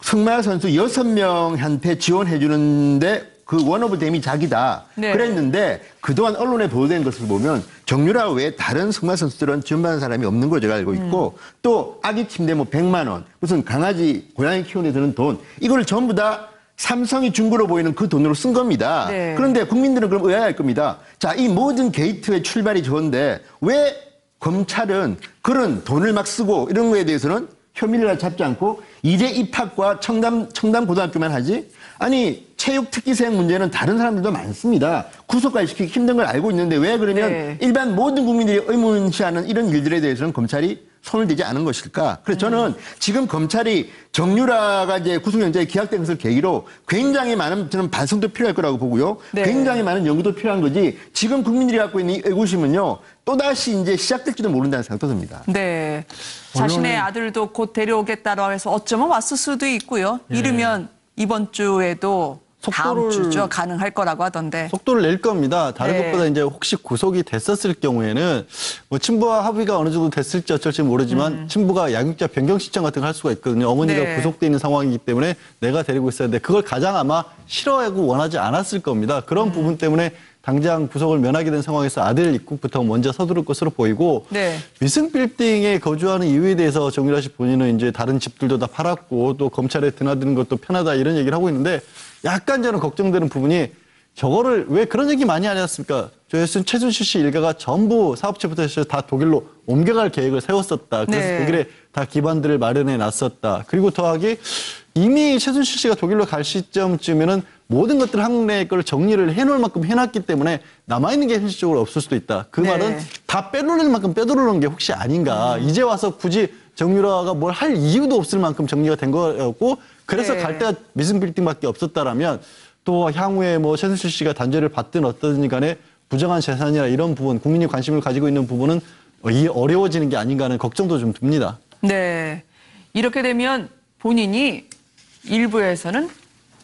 승마 선수 6명한테 지원해 주는데 그 원오브 댐이 자기다. 네. 그랬는데 그동안 언론에 보도된 것을 보면 정유라 외에 다른 승마 선수들은 지원받는 사람이 없는 걸 제가 알고 있고 또 아기 침대 뭐 100만 원, 무슨 강아지, 고양이 키우는 데 드는 돈 이걸 전부 다 삼성이 준 거로 보이는 그 돈으로 쓴 겁니다. 네. 그런데 국민들은 그럼 의아할 겁니다. 자, 이 모든 게이트의 출발이 좋은데 왜 검찰은 그런 돈을 막 쓰고 이런 거에 대해서는 혐의를 잡지 않고 이제 입학과 청담 고등학교만 하지? 아니 체육 특기생 문제는 다른 사람들도 많습니다. 구속까지 시키기 힘든 걸 알고 있는데 왜 그러면 네. 일반 모든 국민들이 의문시하는 이런 일들에 대해서는 검찰이 손을 대지 않은 것일까? 그래서 저는 지금 검찰이 정유라가 이제 구속영장이 기각된 것을 계기로 굉장히 많은 저는 반성도 필요할 거라고 보고요. 네. 굉장히 많은 연구도 필요한 거지. 지금 국민들이 갖고 있는 이 의구심은요. 또다시 이제 시작될지도 모른다는 생각도 듭니다. 네. 자신의 아들도 곧 데려오겠다라고 해서 어쩌면 왔을 수도 있고요. 이르면 이번 주에도 다음 주죠. 가능할 거라고 하던데. 속도를 낼 겁니다. 다른 네. 것보다 이제 혹시 구속이 됐었을 경우에는 뭐 친부와 합의가 어느 정도 됐을지 어쩔지 모르지만 친부가 양육자 변경 신청 같은 걸 할 수가 있거든요. 어머니가 네. 구속돼 있는 상황이기 때문에 내가 데리고 있어야 돼. 그걸 가장 아마 싫어하고 원하지 않았을 겁니다. 그런 부분 때문에 당장 구속을 면하게 된 상황에서 아들 입국부터 먼저 서두를 것으로 보이고 네. 미승 빌딩에 거주하는 이유에 대해서 정유라 씨 본인은 이제 다른 집들도 다 팔았고 또 검찰에 드나드는 것도 편하다 이런 얘기를 하고 있는데 약간 저는 걱정되는 부분이 저거를 왜 그런 얘기 많이 하지 않습니까? 최순실 씨 일가가 전부 사업체부터 해서 다 독일로 옮겨갈 계획을 세웠었다. 그래서 네. 독일에 다 기반들을 마련해 놨었다. 그리고 더하기 이미 최순실 씨가 독일로 갈 시점쯤에는 모든 것들 한국내 걸 정리를 해놓을 만큼 해놨기 때문에 남아있는 게 현실적으로 없을 수도 있다. 그 네. 말은 다 빼돌릴 만큼 빼돌려놓은 게 혹시 아닌가. 이제 와서 굳이 정유라가 뭘 할 이유도 없을 만큼 정리가 된 거였고 그래서 네. 갈 때가 미승 빌딩밖에 없었다라면 또 향후에 뭐 최순실 씨가 단죄를 받든 어떠든지 간에 부정한 재산이나 이런 부분 국민이 관심을 가지고 있는 부분은 어려워지는 게 아닌가 하는 걱정도 좀 듭니다. 네. 이렇게 되면 본인이 일부에서는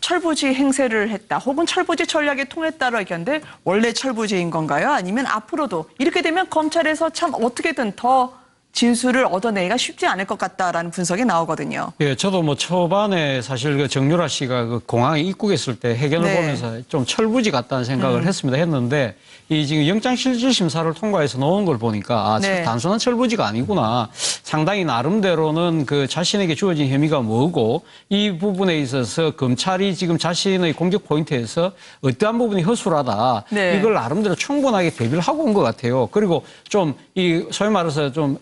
철부지 행세를 했다. 혹은 철부지 전략에 통했다라고 얘기하는데 원래 철부지인 건가요? 아니면 앞으로도 이렇게 되면 검찰에서 참 어떻게든 더 진술을 얻어내기가 쉽지 않을 것 같다라는 분석이 나오거든요. 예, 저도 뭐 초반에 사실 그 정유라 씨가 그 공항에 입국했을 때 해견을 네. 보면서 좀 철부지 같다는 생각을 했는데 이 지금 영장실질심사를 통과해서 놓은 걸 보니까 네. 단순한 철부지가 아니구나. 상당히 나름대로는 그 자신에게 주어진 혐의가 뭐고 이 부분에 있어서 검찰이 지금 자신의 공격 포인트에서 어떠한 부분이 허술하다. 네. 이걸 나름대로 충분하게 대비를 하고 온 것 같아요. 그리고 좀 이 소위 말해서 좀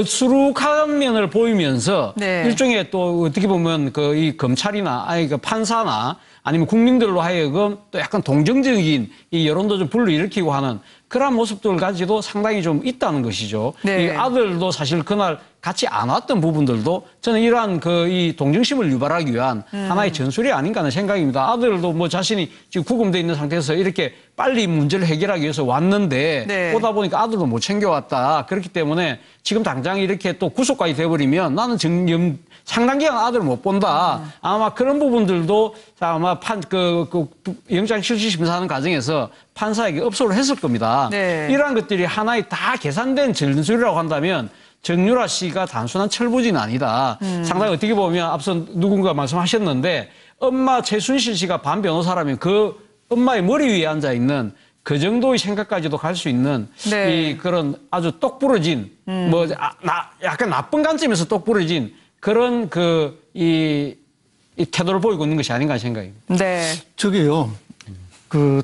수룩한 면을 보이면서 네. 일종의 또 어떻게 보면 그 이 검찰이나 아니 그 판사나 아니면 국민들로 하여금 또 약간 동정적인 이 여론도 좀 불러일으키고 하는 그런 모습들을 가지고 상당히 좀 있다는 것이죠. 네. 이 아들도 사실 그날 같이 안 왔던 부분들도 저는 이러한 그 이 동정심을 유발하기 위한 하나의 전술이 아닌가 하는 생각입니다. 아들도 뭐 자신이 지금 구금돼 있는 상태에서 이렇게 빨리 문제를 해결하기 위해서 왔는데 네. 오다 보니까 아들도 못 챙겨왔다. 그렇기 때문에 지금 당장 이렇게 또 구속까지 돼버리면 나는 상당 기간 아들을 못 본다. 아마 그런 부분들도 아마 영장실질심사하는 과정에서 판사에게 업소를 했을 겁니다. 네. 이러한 것들이 하나의 다 계산된 전술이라고 한다면 정유라 씨가 단순한 철부지는 아니다. 상당히 어떻게 보면 앞서 누군가 말씀하셨는데 엄마 최순실 씨가 반 변호사라면 그 엄마의 머리 위에 앉아 있는 그 정도의 생각까지도 갈 수 있는 네. 이 그런 아주 똑부러진 약간 나쁜 관점에서 똑부러진 그런 이 태도를 보이고 있는 것이 아닌가 생각입니다. 네. 저게요.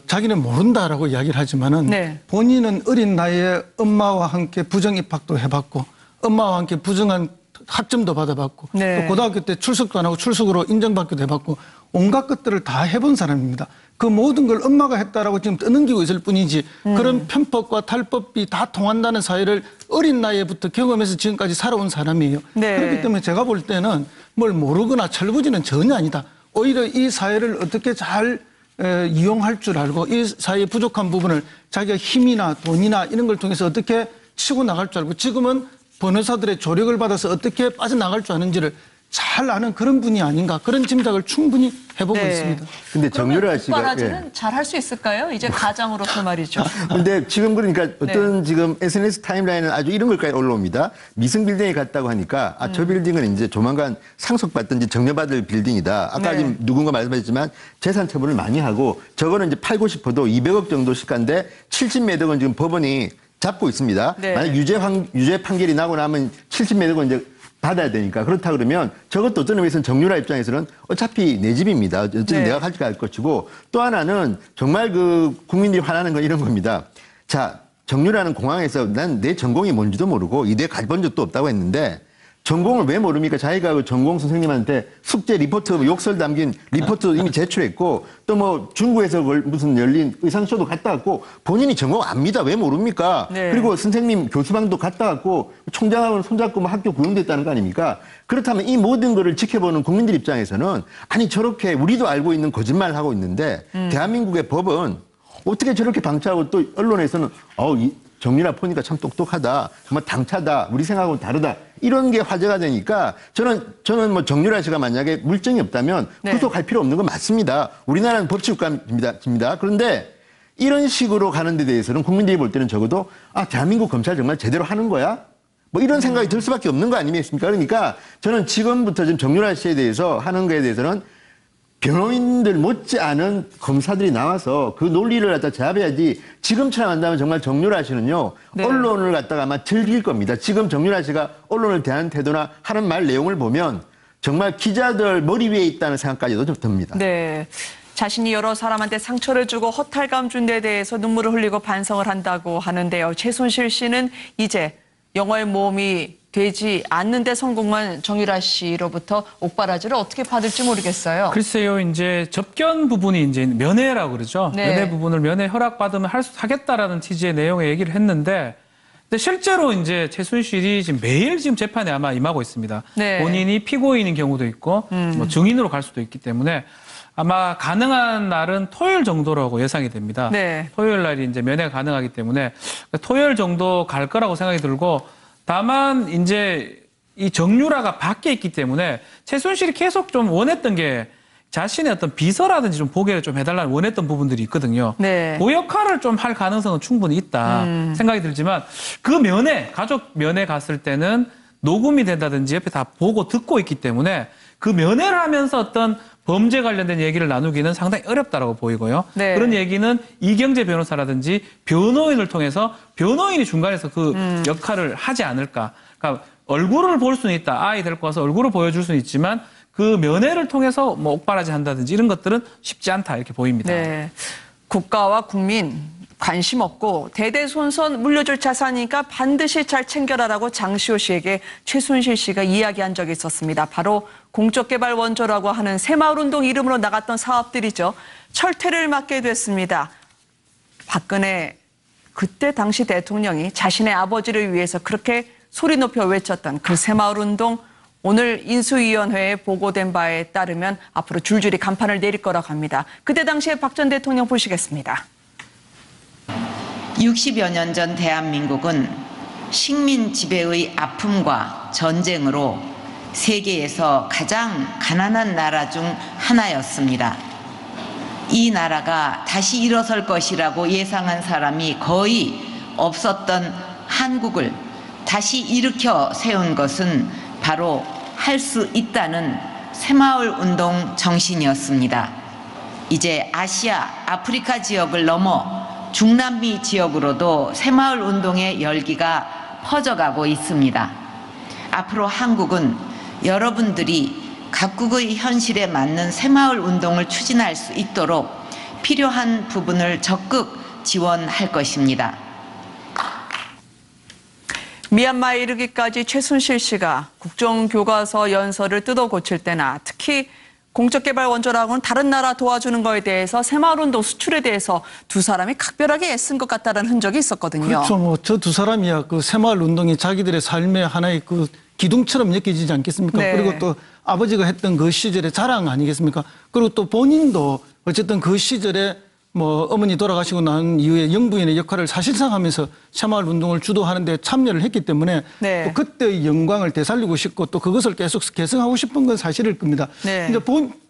자기는 모른다라고 이야기를 하지만은 네. 본인은 어린 나이에 엄마와 함께 부정 입학도 해봤고 엄마와 함께 부정한 학점도 받아봤고 네. 또 고등학교 때 출석도 안 하고 출석으로 인정받기도 해봤고 온갖 것들을 다 해본 사람입니다. 그 모든 걸 엄마가 했다라고 지금 떠넘기고 있을 뿐이지 그런 편법과 탈법이 다 통한다는 사회를 어린 나이에부터 경험해서 지금까지 살아온 사람이에요. 네. 그렇기 때문에 제가 볼 때는 뭘 모르거나 철부지는 전혀 아니다. 오히려 이 사회를 어떻게 잘 이용할 줄 알고 이 사회의 부족한 부분을 자기가 힘이나 돈이나 이런 걸 통해서 어떻게 치고 나갈 줄 알고 지금은 변호사들의 조력을 받아서 어떻게 빠져나갈 줄 아는지를 잘 아는 그런 분이 아닌가 그런 짐작을 충분히 해보고 네. 있습니다. 근데 정유라 씨가 오빠라지는 잘 할 수 있을까요? 이제 가장으로서 말이죠. 근데 지금 그러니까 어떤 지금 SNS 타임라인은 아주 이런 걸까지 올라옵니다. 미승 빌딩에 갔다고 하니까 저 빌딩은 이제 조만간 상속받든지 정려받을 빌딩이다. 아까 네. 지금 누군가 말씀하셨지만 재산 처분을 많이 하고 저거는 이제 팔고 싶어도 200억 정도 시가인데 70몇 억은 지금 법원이 잡고 있습니다. 네. 만약 유죄 판결이 나고 나면 70몇 억은 이제 받아야 되니까. 그렇다 그러면 저것도 어떤 의미에서는 정유라 입장에서는 어차피 내 집입니다. 어쨌든 네. 내가 가져갈 것이고 또 하나는 정말 국민들이 화나는 건 이런 겁니다. 자, 정유라는 공항에서 난 내 전공이 뭔지도 모르고 이대 가본 적도 없다고 했는데 전공을 왜 모릅니까? 자기가 그 전공 선생님한테 숙제 리포트, 욕설 담긴 리포트 이미 제출했고 또 중국에서 무슨 열린 의상쇼도 갔다 왔고 본인이 전공 압니다. 왜 모릅니까? 네. 그리고 선생님 교수방도 갔다 왔고 총장하고 손잡고 학교 구형됐다는 거 아닙니까? 그렇다면 이 모든 거를 지켜보는 국민들 입장에서는 아니 저렇게 우리도 알고 있는 거짓말을 하고 있는데 대한민국의 법은 어떻게 저렇게 방치하고 또 언론에서는 정유라 보니까 참 똑똑하다. 정말 당차다. 우리 생각하고는 다르다. 이런 게 화제가 되니까 저는 정유라 씨가 만약에 물증이 없다면 네. 구속할 필요 없는 건 맞습니다. 우리나라는 법치국가입니다. 그런데 이런 식으로 가는 데 대해서는 국민들이 볼 때는 적어도 대한민국 검찰 정말 제대로 하는 거야? 이런 생각이 들 수밖에 없는 거 아니겠습니까? 그러니까 저는 지금부터 지금 정유라 씨에 대해서 하는 거에 대해서는 변호인들 못지않은 검사들이 나와서 그 논리를 갖다 제압해야지 지금처럼 한다면 정말 정유라 씨는요. 네. 언론을 갖다가 아마 즐길 겁니다. 지금 정유라 씨가 언론을 대하는 태도나 하는 말 내용을 보면 정말 기자들 머리 위에 있다는 생각까지도 좀 듭니다. 네. 자신이 여러 사람한테 상처를 주고 허탈감 준 데 대해서 눈물을 흘리고 반성을 한다고 하는데요. 최순실 씨는 이제 영어의 모험이 되지 않는데 성공한 정유라 씨로부터 옥바라지를 어떻게 받을지 모르겠어요. 글쎄요, 이제 접견 부분이 이제 면회라고 그러죠. 네. 면회 부분을 면회 허락받으면 하겠다라는 취지의 내용의 얘기를 했는데, 근데 실제로 이제 최순실이 지금 매일 지금 재판에 아마 임하고 있습니다. 네. 본인이 피고인인 경우도 있고, 증인으로 갈 수도 있기 때문에 아마 가능한 날은 토요일 정도라고 예상이 됩니다. 네. 토요일 날이 이제 면회가 가능하기 때문에 토요일 정도 갈 거라고 생각이 들고, 다만 이제 이 정유라가 밖에 있기 때문에 최순실이 계속 좀 원했던 게 자신의 어떤 비서라든지 좀 보게 좀 해달라는 원했던 부분들이 있거든요. 네. 그 역할을 좀 할 가능성은 충분히 있다 생각이 들지만 그 면회, 가족 면회 갔을 때는 녹음이 된다든지 옆에 다 보고 듣고 있기 때문에 그 면회를 하면서 어떤 범죄 관련된 얘기를 나누기는 상당히 어렵다라고 보이고요. 네. 그런 얘기는 이경재 변호사라든지 변호인을 통해서 변호인이 중간에서 그 역할을 하지 않을까. 그러니까 얼굴을 볼 수는 있다. 아이 데리고 와서 얼굴을 보여줄 수는 있지만 그 면회를 통해서 옥바라지 한다든지 이런 것들은 쉽지 않다 이렇게 보입니다. 네. 국가와 국민 관심 없고 대대손손 물려줄 자산이니까 반드시 잘 챙겨라라고 장시호 씨에게 최순실 씨가 이야기한 적이 있었습니다. 바로 공적개발 원조라고 하는 새마을운동 이름으로 나갔던 사업들이죠. 철퇴를 맡게 됐습니다. 박근혜 그때 당시 대통령이 자신의 아버지를 위해서 그렇게 소리 높여 외쳤던 그 새마을운동 오늘 인수위원회에 보고된 바에 따르면 앞으로 줄줄이 간판을 내릴 거라고 합니다. 그때 당시에 박 전 대통령 보시겠습니다. 60여 년 전 대한민국은 식민 지배의 아픔과 전쟁으로 세계에서 가장 가난한 나라 중 하나였습니다. 이 나라가 다시 일어설 것이라고 예상한 사람이 거의 없었던 한국을 다시 일으켜 세운 것은 바로 할 수 있다는 새마을 운동 정신이었습니다. 이제 아시아, 아프리카 지역을 넘어 중남미 지역으로도 새마을 운동의 열기가 퍼져가고 있습니다. 앞으로 한국은 여러분들이 각국의 현실에 맞는 새마을 운동을 추진할 수 있도록 필요한 부분을 적극 지원할 것입니다. 미얀마에 이르기까지 최순실 씨가 국정교과서 연설을 뜯어 고칠 때나 특히 공적개발 원조라고는 다른 나라 도와주는 거에 대해서 새마을운동 수출에 대해서 두 사람이 각별하게 애쓴 것 같다는 흔적이 있었거든요. 그렇죠. 뭐 저 두 사람이야 그 새마을운동이 자기들의 삶의 하나의 그 기둥처럼 느껴지지 않겠습니까? 네. 그리고 또 아버지가 했던 그 시절의 자랑 아니겠습니까? 그리고 또 본인도 어쨌든 그 시절에 뭐 어머니 돌아가시고 난 이후에 영부인의 역할을 사실상 하면서 새마을 운동을 주도하는 데 참여를 했기 때문에 네. 또 그때의 영광을 되살리고 싶고 또 그것을 계속 개성하고 싶은 건 사실일 겁니다. 네. 이제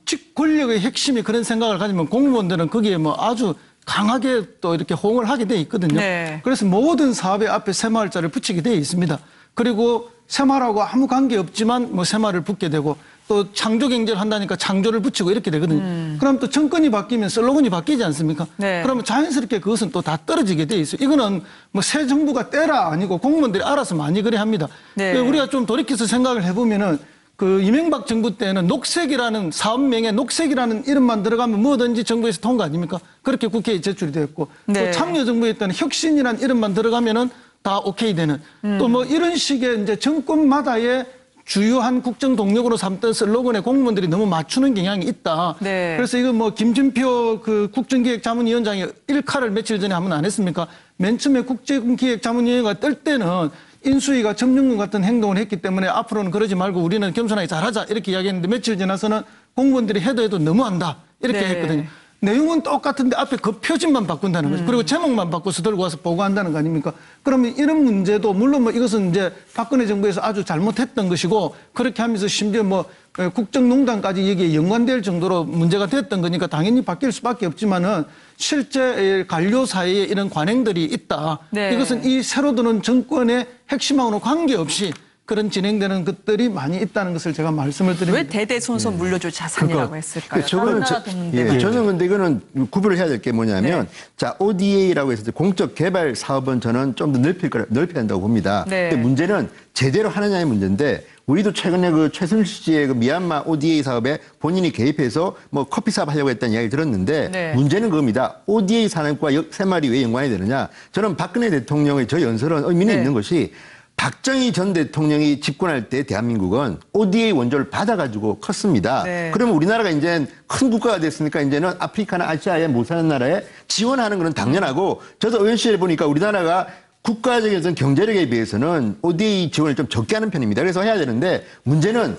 즉 권력의 핵심이 그런 생각을 가지면 공무원들은 거기에 뭐 아주 강하게 또 이렇게 호응을 하게 돼 있거든요. 네. 그래서 모든 사업의 앞에 새마을자를 붙이게 돼 있습니다. 그리고 새마을하고 아무 관계 없지만 뭐 새마을을 붙게 되고 또 창조 경제를 한다니까 창조를 붙이고 이렇게 되거든요. 그럼 또 정권이 바뀌면 슬로건이 바뀌지 않습니까? 네. 그러면 자연스럽게 그것은 또 다 떨어지게 돼 있어요. 이거는 뭐 새 정부가 때라 아니고 공무원들이 알아서 많이 그래 합니다. 네. 우리가 좀 돌이켜서 생각을 해보면은 그 이명박 정부 때는 녹색이라는 사업명에 녹색이라는 이름만 들어가면 뭐든지 정부에서 통과 아닙니까? 그렇게 국회에 제출이 되었고 네. 또 참여정부에 때는 혁신이라는 이름만 들어가면은 다 오케이 되는 또 뭐 이런 식의 이제 정권마다의 주요한 국정 동력으로 삼던 슬로건에 공무원들이 너무 맞추는 경향이 있다. 네. 그래서 이거 뭐 김진표 그 국정기획자문위원장이 일카를 며칠 전에 한번 안 했습니까? 맨 처음에 국정기획자문위원회가 뜰 때는 인수위가 점령군 같은 행동을 했기 때문에 앞으로는 그러지 말고 우리는 겸손하게 잘하자 이렇게 이야기했는데 며칠 지나서는 공무원들이 해도 너무한다 이렇게 네. 했거든요. 내용은 똑같은데 앞에 그 표준만 바꾼다는 거죠. 그리고 제목만 바꿔서 들고 와서 보고한다는 거 아닙니까? 그러면 이런 문제도 물론 뭐 이것은 이제 박근혜 정부에서 아주 잘못했던 것이고 그렇게 하면서 심지어 뭐 국정농단까지 여기에 연관될 정도로 문제가 됐던 거니까 당연히 바뀔 수밖에 없지만은 실제 관료 사이에 이런 관행들이 있다. 네. 이것은 이 새로 드는 정권의 핵심하고는 관계없이 그런 진행되는 것들이 많이 있다는 것을 제가 말씀을 드립니다. 왜 대대손손 물려줄 자산이라고 했을까요? 저거는 다른 나라 돈인데. 저는 근데 이거는 구별을 해야 될 게 뭐냐면 자 ODA라고 해서 공적 개발 사업은 저는 좀 더 넓혀야 된다고 봅니다. 네. 근데 문제는 제대로 하느냐의 문제인데 우리도 최근에 그 최순실 씨의 그 미얀마 ODA 사업에 본인이 개입해서 뭐 커피 사업 하려고 했다는 이야기 들었는데 네. 문제는 그겁니다. ODA 산업과 새마을이 왜 연관이 되느냐? 저는 박근혜 대통령의 저 연설은 의미는 네. 있는 것이 박정희 전 대통령이 집권할 때 대한민국은 ODA 원조를 받아가지고 컸습니다. 네. 그러면 우리나라가 이제 큰 국가가 됐으니까 이제는 아프리카나 아시아에 못 사는 나라에 지원하는 건 당연하고 저도 의원실에 보니까 우리나라가 국가적인 어떤 경제력에 비해서는 ODA 지원을 좀 적게 하는 편입니다. 그래서 해야 되는데 문제는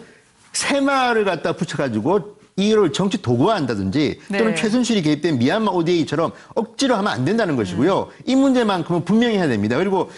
새마을을 갖다 붙여가지고 이를 정치 도구화한다든지 또는 네. 최순실이 개입된 미얀마 ODA처럼 억지로 하면 안 된다는 것이고요. 이 문제만큼은 분명히 해야 됩니다. 그리고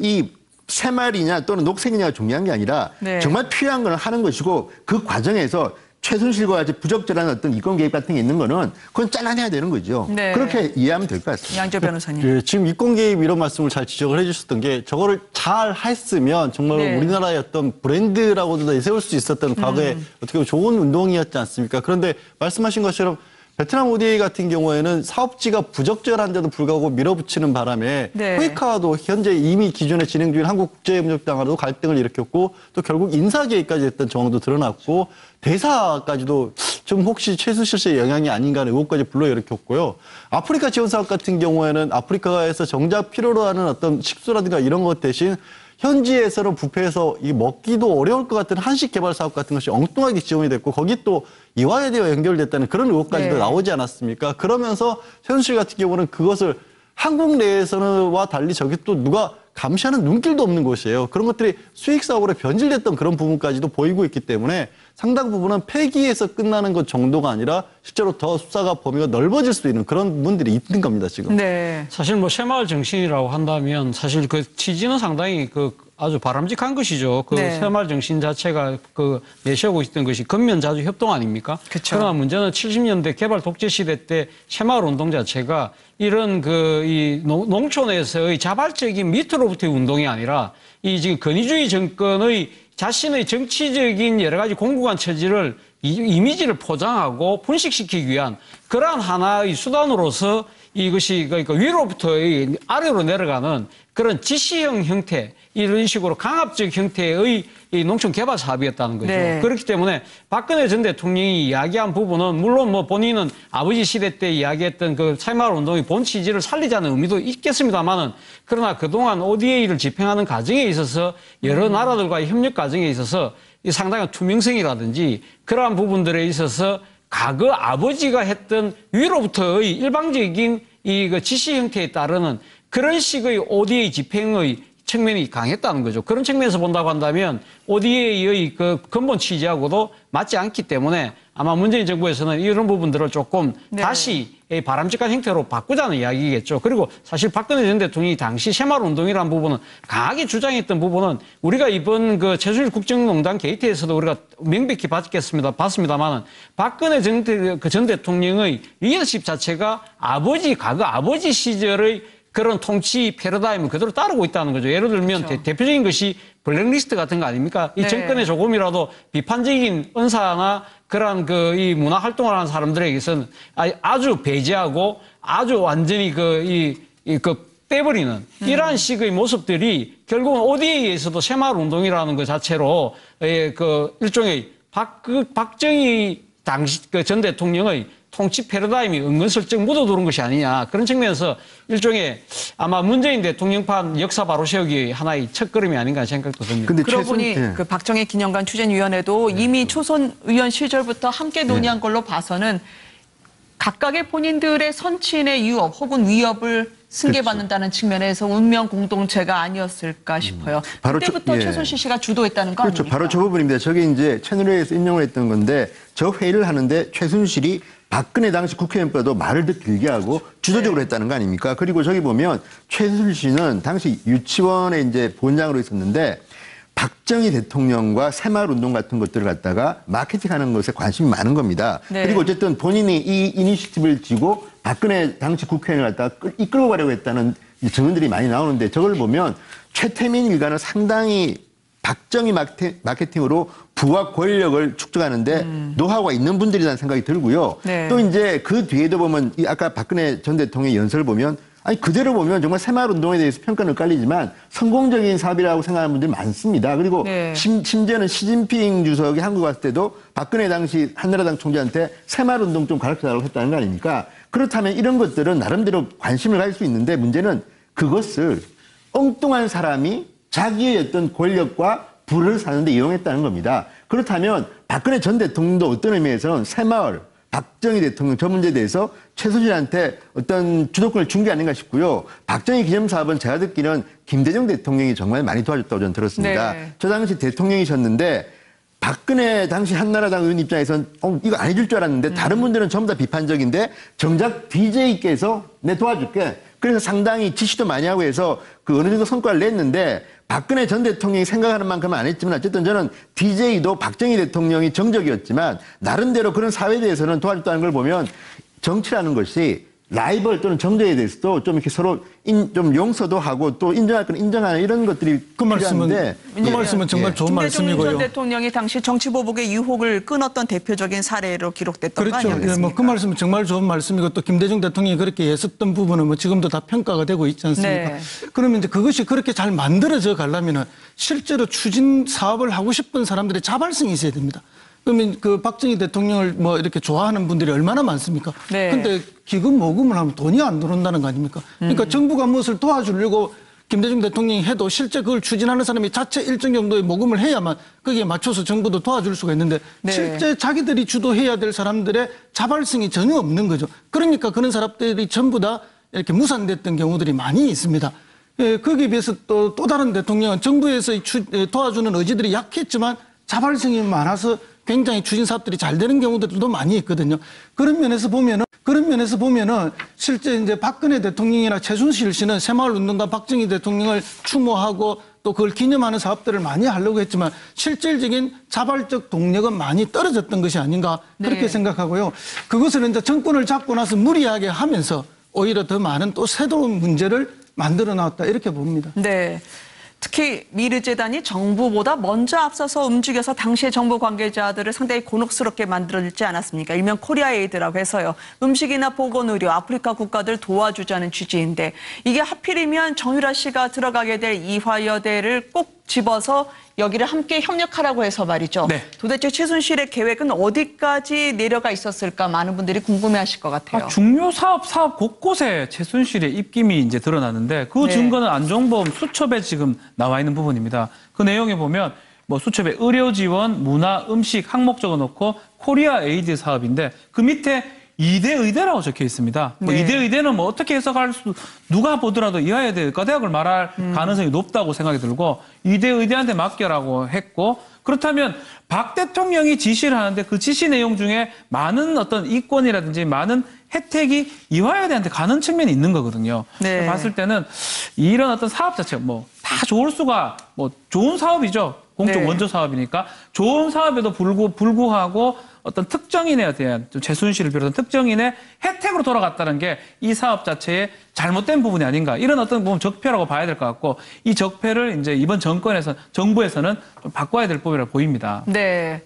이 새마을이냐 또는 녹색이냐가 중요한 게 아니라 네. 정말 필요한 건 하는 것이고 그 과정에서 최순실과 같이 부적절한 어떤 이권 개입 같은 게 있는 거는 그건 잘라내야 되는 거죠. 네. 그렇게 이해하면 될 것 같습니다. 양조 변호사님. 예, 지금 이권 개입 이런 말씀을 잘 지적을 해주셨던 게 저거를 잘 했으면 정말 네. 우리나라의 어떤 브랜드라고도 내세울 수 있었던 과거에 어떻게 보면 좋은 운동이었지 않습니까? 그런데 말씀하신 것처럼 베트남 ODA 같은 경우에는 사업지가 부적절한데도 불구하고 밀어붙이는 바람에 네. 코이카와도 현재 이미 기존에 진행 중인 한국국제협력당하고도 갈등을 일으켰고 또 결국 인사 개입까지 했던 정황도 드러났고 대사까지도 좀 혹시 최순실 씨의 영향이 아닌가 하는 의혹까지 불러일으켰고요. 아프리카 지원 사업 같은 경우에는 아프리카에서 정작 필요로 하는 어떤 식수라든가 이런 것 대신 현지에서는 부패해서 이 먹기도 어려울 것 같은 한식 개발 사업 같은 것이 엉뚱하게 지원이 됐고 거기 또 이화여대와 연결됐다는 그런 의혹까지도 네. 나오지 않았습니까? 그러면서 최순실 같은 경우는 그것을 한국 내에서는와 달리 저기 또 누가 감시하는 눈길도 없는 곳이에요. 그런 것들이 수익 사업으로 변질됐던 그런 부분까지도 보이고 있기 때문에 상당 부분은 폐기에서 끝나는 것 정도가 아니라 실제로 더 수사가 범위가 넓어질 수 있는 그런 부분들이 있는 겁니다, 지금. 네. 사실 뭐 새마을 정신이라고 한다면 사실 그 취지는 상당히 그 아주 바람직한 것이죠. 그 네. 새마을 정신 자체가 그 내세우고 있던 것이 근면자주 협동 아닙니까? 그쵸. 그러나 문제는 70년대 개발 독재 시대 때 새마을 운동 자체가 이런 이 농촌에서의 자발적인 밑으로부터의 운동이 아니라 이 지금 권위주의 정권의 자신의 정치적인 여러 가지 공고한 처지를 이미지를 포장하고 분식시키기 위한 그러한 하나의 수단으로서 이것이 그러니까 위로부터 아래로 내려가는 그런 지시형 형태, 이런 식으로 강압적 형태의 이 농촌 개발 사업이었다는 거죠. 네. 그렇기 때문에 박근혜 전 대통령이 이야기한 부분은 물론 뭐 본인은 아버지 시대 때 이야기했던 그 새마을 운동의 본 취지를 살리자는 의미도 있겠습니다만은 그러나 그동안 ODA를 집행하는 과정에 있어서 여러 나라들과의 협력 과정에 있어서 이 상당한 투명성이라든지 그러한 부분들에 있어서 과거 아버지가 했던 위로부터의 일방적인 그 지시 형태에 따르는 그런 식의 ODA 집행의 측면이 강했다는 거죠. 그런 측면에서 본다고 한다면 ODA의 그 근본 취지하고도 맞지 않기 때문에 아마 문재인 정부에서는 이런 부분들을 조금 다시 바람직한 형태로 바꾸자는 이야기겠죠. 그리고 사실 박근혜 전 대통령이 당시 새마을 운동이라는 부분은 강하게 주장했던 부분은 우리가 이번 그 최순실 국정농단 게이트에서도 우리가 명백히 봤습니다만은 박근혜 전 대통령의 리더십 자체가 과거 아버지 시절의 그런 통치 패러다임을 그대로 따르고 있다는 거죠. 예를 들면 그렇죠. 대표적인 것이 블랙리스트 같은 거 아닙니까? 이 정권에 조금이라도 비판적인 언사나 그런 이 문화 활동을 하는 사람들에게서는 아주 배제하고 아주 완전히 빼버리는 이러한 식의 모습들이 결국은 ODA에서도 새마을 운동이라는 것 자체로 일종의 박정희 당시 전 대통령의 통치 패러다임이 은근슬쩍 묻어두는 것이 아니냐. 그런 측면에서 일종의 아마 문재인 대통령판 역사 바로 세우기 하나의 첫걸음이 아닌가 생각도 듭니다. 근데 그러고 보니 그 박정희 기념관 추진위원회도 이미 초선 의원 시절부터 함께 논의한 걸로 봐서는 각각의 본인들의 선친의 유업 혹은 위협을 승계받는다는 측면에서 운명 공동체가 아니었을까 싶어요. 그때부터 최순실 씨가 주도했다는 거 그렇죠. 아닙니까? 바로 저 부분입니다. 저게 이제 채널A에서 인용을 했던 건데 저 회의를 하는데 최순실이 박근혜 당시 국회의원보다도 말을 더 길게 하고 주도적으로 했다는 거 아닙니까? 그리고 저기 보면 최순실 씨는 당시 유치원에 이제 본장으로 있었는데 박정희 대통령과 새마을 운동 같은 것들을 갖다가 마케팅하는 것에 관심이 많은 겁니다. 네. 그리고 어쨌든 본인이 이 이니시티브를 쥐고 박근혜 당시 국회의원을 갖다가 이끌고 가려고 했다는 증언들이 많이 나오는데 저걸 보면 최태민 일가는 상당히 박정희 마케팅으로 부와 권력을 축적하는데 노하우가 있는 분들이라는 생각이 들고요. 네. 또 이제 그 뒤에도 보면 아까 박근혜 전 대통령의 연설을 보면 그대로 보면 정말 새마을 운동에 대해서 평가는 엇갈리지만 성공적인 사업이라고 생각하는 분들이 많습니다. 그리고 심지어는 시진핑 주석이 한국 왔을 때도 박근혜 당시 한나라당 총재한테 새마을 운동 좀 가르쳐달라고 했다는 거 아닙니까? 그렇다면 이런 것들은 나름대로 관심을 가질 수 있는데 문제는 그것을 엉뚱한 사람이 자기의 어떤 권력과 부를 사는데 이용했다는 겁니다. 그렇다면 박근혜 전 대통령도 어떤 의미에서는 새마을, 박정희 대통령 저 문제에 대해서 최순실한테 어떤 주도권을 준 게 아닌가 싶고요. 박정희 기념사업은 제가 듣기는 김대중 대통령이 정말 많이 도와줬다고 저는 들었습니다. 네. 저 당시 대통령이셨는데 박근혜 당시 한나라당 의원 입장에서는 이거 안 해줄 줄 알았는데 다른 분들은 전부 다 비판적인데 정작 DJ께서 내 도와줄게. 그래서 상당히 지시도 많이 하고 해서 그 어느 정도 성과를 냈는데 박근혜 전 대통령이 생각하는 만큼은 안 했지만 어쨌든 저는 DJ도 박정희 대통령이 정적이었지만 나름대로 그런 사회에 대해서는 도와줬다는 걸 보면 정치라는 것이 라이벌 또는 정적에 대해서도 좀 이렇게 서로 좀 용서도 하고 또 인정할 건 인정하는 이런 것들이 그 말씀은 정말 좋은 말씀이고요. 김대중 전 대통령이 당시 정치보복의 유혹을 끊었던 대표적인 사례로 기록됐던 거 그렇죠. 아니겠습니까? 그 말씀은 정말 좋은 말씀이고 또 김대중 대통령이 그렇게 애썼던 부분은 지금도 다 평가가 되고 있지 않습니까? 네. 그러면 이제 그것이 그렇게 잘 만들어져 가려면은 실제로 추진 사업을 하고 싶은 사람들의 자발성이 있어야 됩니다. 그러면 그 박정희 대통령을 이렇게 좋아하는 분들이 얼마나 많습니까? 네. 근데 기금 모금을 하면 돈이 안 들어온다는 거 아닙니까? 그러니까 정부가 무엇을 도와주려고 김대중 대통령이 해도 실제 그걸 추진하는 사람이 자체 일정 정도의 모금을 해야만 거기에 맞춰서 정부도 도와줄 수가 있는데 실제 자기들이 주도해야 될 사람들의 자발성이 전혀 없는 거죠. 그러니까 그런 사람들이 전부 다 이렇게 무산됐던 경우들이 많이 있습니다. 거기에 비해서 또 다른 대통령은 정부에서 도와주는 의지들이 약했지만 자발성이 많아서 굉장히 추진 사업들이 잘 되는 경우들도 많이 있거든요. 그런 면에서 보면은 실제 이제 박근혜 대통령이나 최순실 씨는 새마을 운동가 박정희 대통령을 추모하고 또 그걸 기념하는 사업들을 많이 하려고 했지만 실질적인 자발적 동력은 많이 떨어졌던 것이 아닌가 그렇게 생각하고요. 그것을 이제 정권을 잡고 나서 무리하게 하면서 오히려 더 많은 또 새로운 문제를 만들어 놨다 이렇게 봅니다. 네. 특히 특히 미르재단이 정부보다 먼저 앞서서 움직여서 당시의 정부 관계자들을 상당히 곤혹스럽게 만들어지지 않았습니까? 일명 코리아에이드라고 해서요. 음식이나 보건의료, 아프리카 국가들 도와주자는 취지인데 이게 하필이면 정유라 씨가 들어가게 될 이화여대를 꼭 집어서 여기를 함께 협력하라고 해서 말이죠. 네. 도대체 최순실의 계획은 어디까지 내려가 있었을까 많은 분들이 궁금해하실 것 같아요. 중요 사업 곳곳에 최순실의 입김이 이제 드러나는데 그 네. 증거는 안종범 수첩에 지금 나와 있는 부분입니다. 그 내용에 보면 뭐 수첩에 의료 지원, 문화, 음식 항목 적어놓고 코리아 에이드 사업인데 그 밑에 이대 의대라고 적혀 있습니다. 뭐 네. 이대 의대는 뭐 어떻게 해석할 수, 누가 보더라도 이화여대 의과대학을 말할 가능성이 높다고 생각이 들고 이대 의대한테 맡겨라고 했고 그렇다면 박 대통령이 지시를 하는데 그 지시 내용 중에 많은 어떤 이권이라든지 많은 혜택이 이화여대한테 가는 측면이 있는 거거든요. 네. 봤을 때는 이런 어떤 사업 자체가 뭐 다 좋을 수가 뭐 좋은 사업이죠. 공적 네. 원조 사업이니까 좋은 사업에도 불구하고 어떤 특정인에 대한 최순실을 비롯한 특정인의 혜택으로 돌아갔다는 게 이 사업 자체의 잘못된 부분이 아닌가 이런 어떤 보면 적폐라고 봐야 될 것 같고 이 적폐를 이제 이번 정부에서는 좀 바꿔야 될 법이라고 보입니다. 네.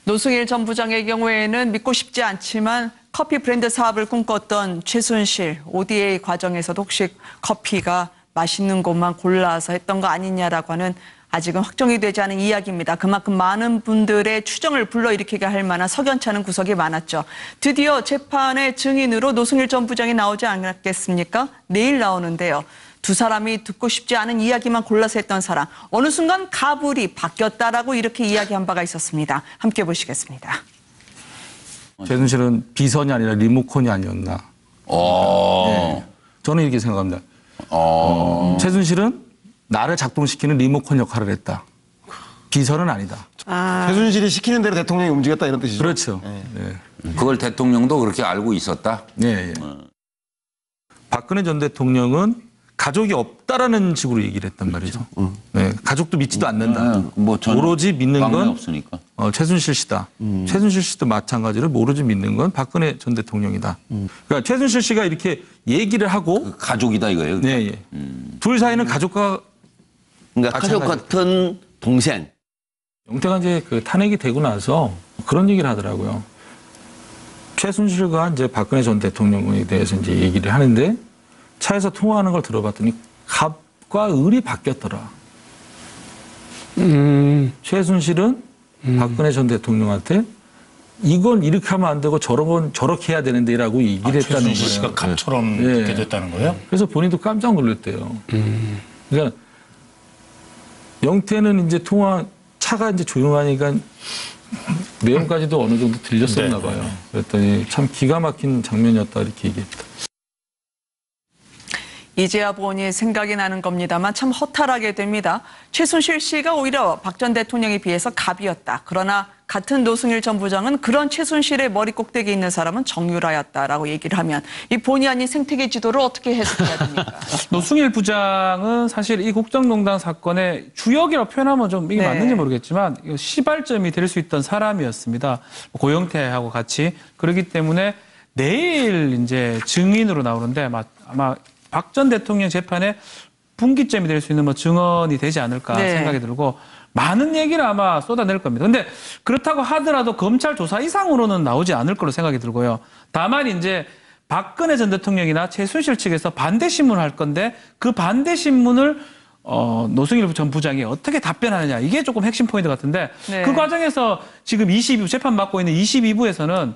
노승일 전 부장의 경우에는 믿고 싶지 않지만 커피 브랜드 사업을 꿈꿨던 최순실 ODA 과정에서도 혹시 커피가 맛있는 곳만 골라서 했던 거 아니냐라고 하는 아직은 확정이 되지 않은 이야기입니다. 그만큼 많은 분들의 추정을 불러일으키게 할 만한 석연치 않은 구석이 많았죠. 드디어 재판의 증인으로 노승일 전 부장이 나오지 않았겠습니까? 내일 나오는데요. 두 사람이 듣고 싶지 않은 이야기만 골라서 했던 사람. 어느 순간 가불이 바뀌었다라고 이렇게 이야기한 바가 있었습니다. 함께 보시겠습니다. 최순실은 비선이 아니라 리모컨이 아니었나. 네. 저는 이렇게 생각합니다. 최순실은 나를 작동시키는 리모컨 역할을 했다. 비선은 아니다. 최순실이 시키는 대로 대통령이 움직였다 이런 뜻이죠. 그렇죠. 네. 그걸 대통령도 그렇게 알고 있었다? 네. 박근혜 전 대통령은 가족이 없다라는 식으로 얘기를 했단 말이죠. 네. 가족도 믿지도 않는다. 오로지 믿는 건 없으니까. 최순실 씨다. 최순실 씨도 마찬가지로 오로지 믿는 건 박근혜 전 대통령이다. 그러니까 최순실 씨가 이렇게 얘기를 하고 가족이다 이거예요? 네. 예. 둘 사이는 가족과 그러니까 가족 같은 동생. 영태가 이제 그 탄핵이 되고 나서 그런 얘기를 하더라고요. 최순실과 이제 박근혜 전 대통령에 대해서 이제 얘기를 하는데 차에서 통화하는 걸 들어봤더니 갑과 을이 바뀌었더라. 최순실은 박근혜 전 대통령한테 이건 이렇게 하면 안 되고 저런 건 저렇게 해야 되는데라고 얘기를 했다는 거예요. 최순실 씨가 갑처럼 이렇게 됐다는 거예요? 그래서 본인도 깜짝 놀랐대요. 그러니까 영태는 이제 차가 이제 조용하니까 내용까지도 어느 정도 들렸었나 봐요. 그랬더니 참 기가 막힌 장면이었다 이렇게 얘기했다. 이제야 보니 생각이 나는 겁니다만 참 허탈하게 됩니다. 최순실 씨가 오히려 박 전 대통령에 비해서 갑이었다. 그러나 같은 노승일 전 부장은 그런 최순실의 머리 꼭대기에 있는 사람은 정유라였다라고 얘기를 하면 이 본의 아닌 생태계 지도를 어떻게 해석해야 됩니까? 노승일 부장은 사실 이 국정농단 사건의 주역이라고 표현하면 좀 이게 맞는지 모르겠지만 이거 시발점이 될 수 있던 사람이었습니다. 고영태하고 같이. 그렇기 때문에 내일 이제 증인으로 나오는데 아마 박 전 대통령 재판에 분기점이 될 수 있는 증언이 되지 않을까 생각이 들고 많은 얘기를 아마 쏟아낼 겁니다. 근데 그렇다고 하더라도 검찰 조사 이상으로는 나오지 않을 걸로 생각이 들고요. 다만 이제 박근혜 전 대통령이나 최순실 측에서 반대 신문을 할 건데 그 반대 신문을 노승일 전 부장이 어떻게 답변하느냐 이게 조금 핵심 포인트 같은데 그 과정에서 지금 22부 재판 받고 있는 22부에서는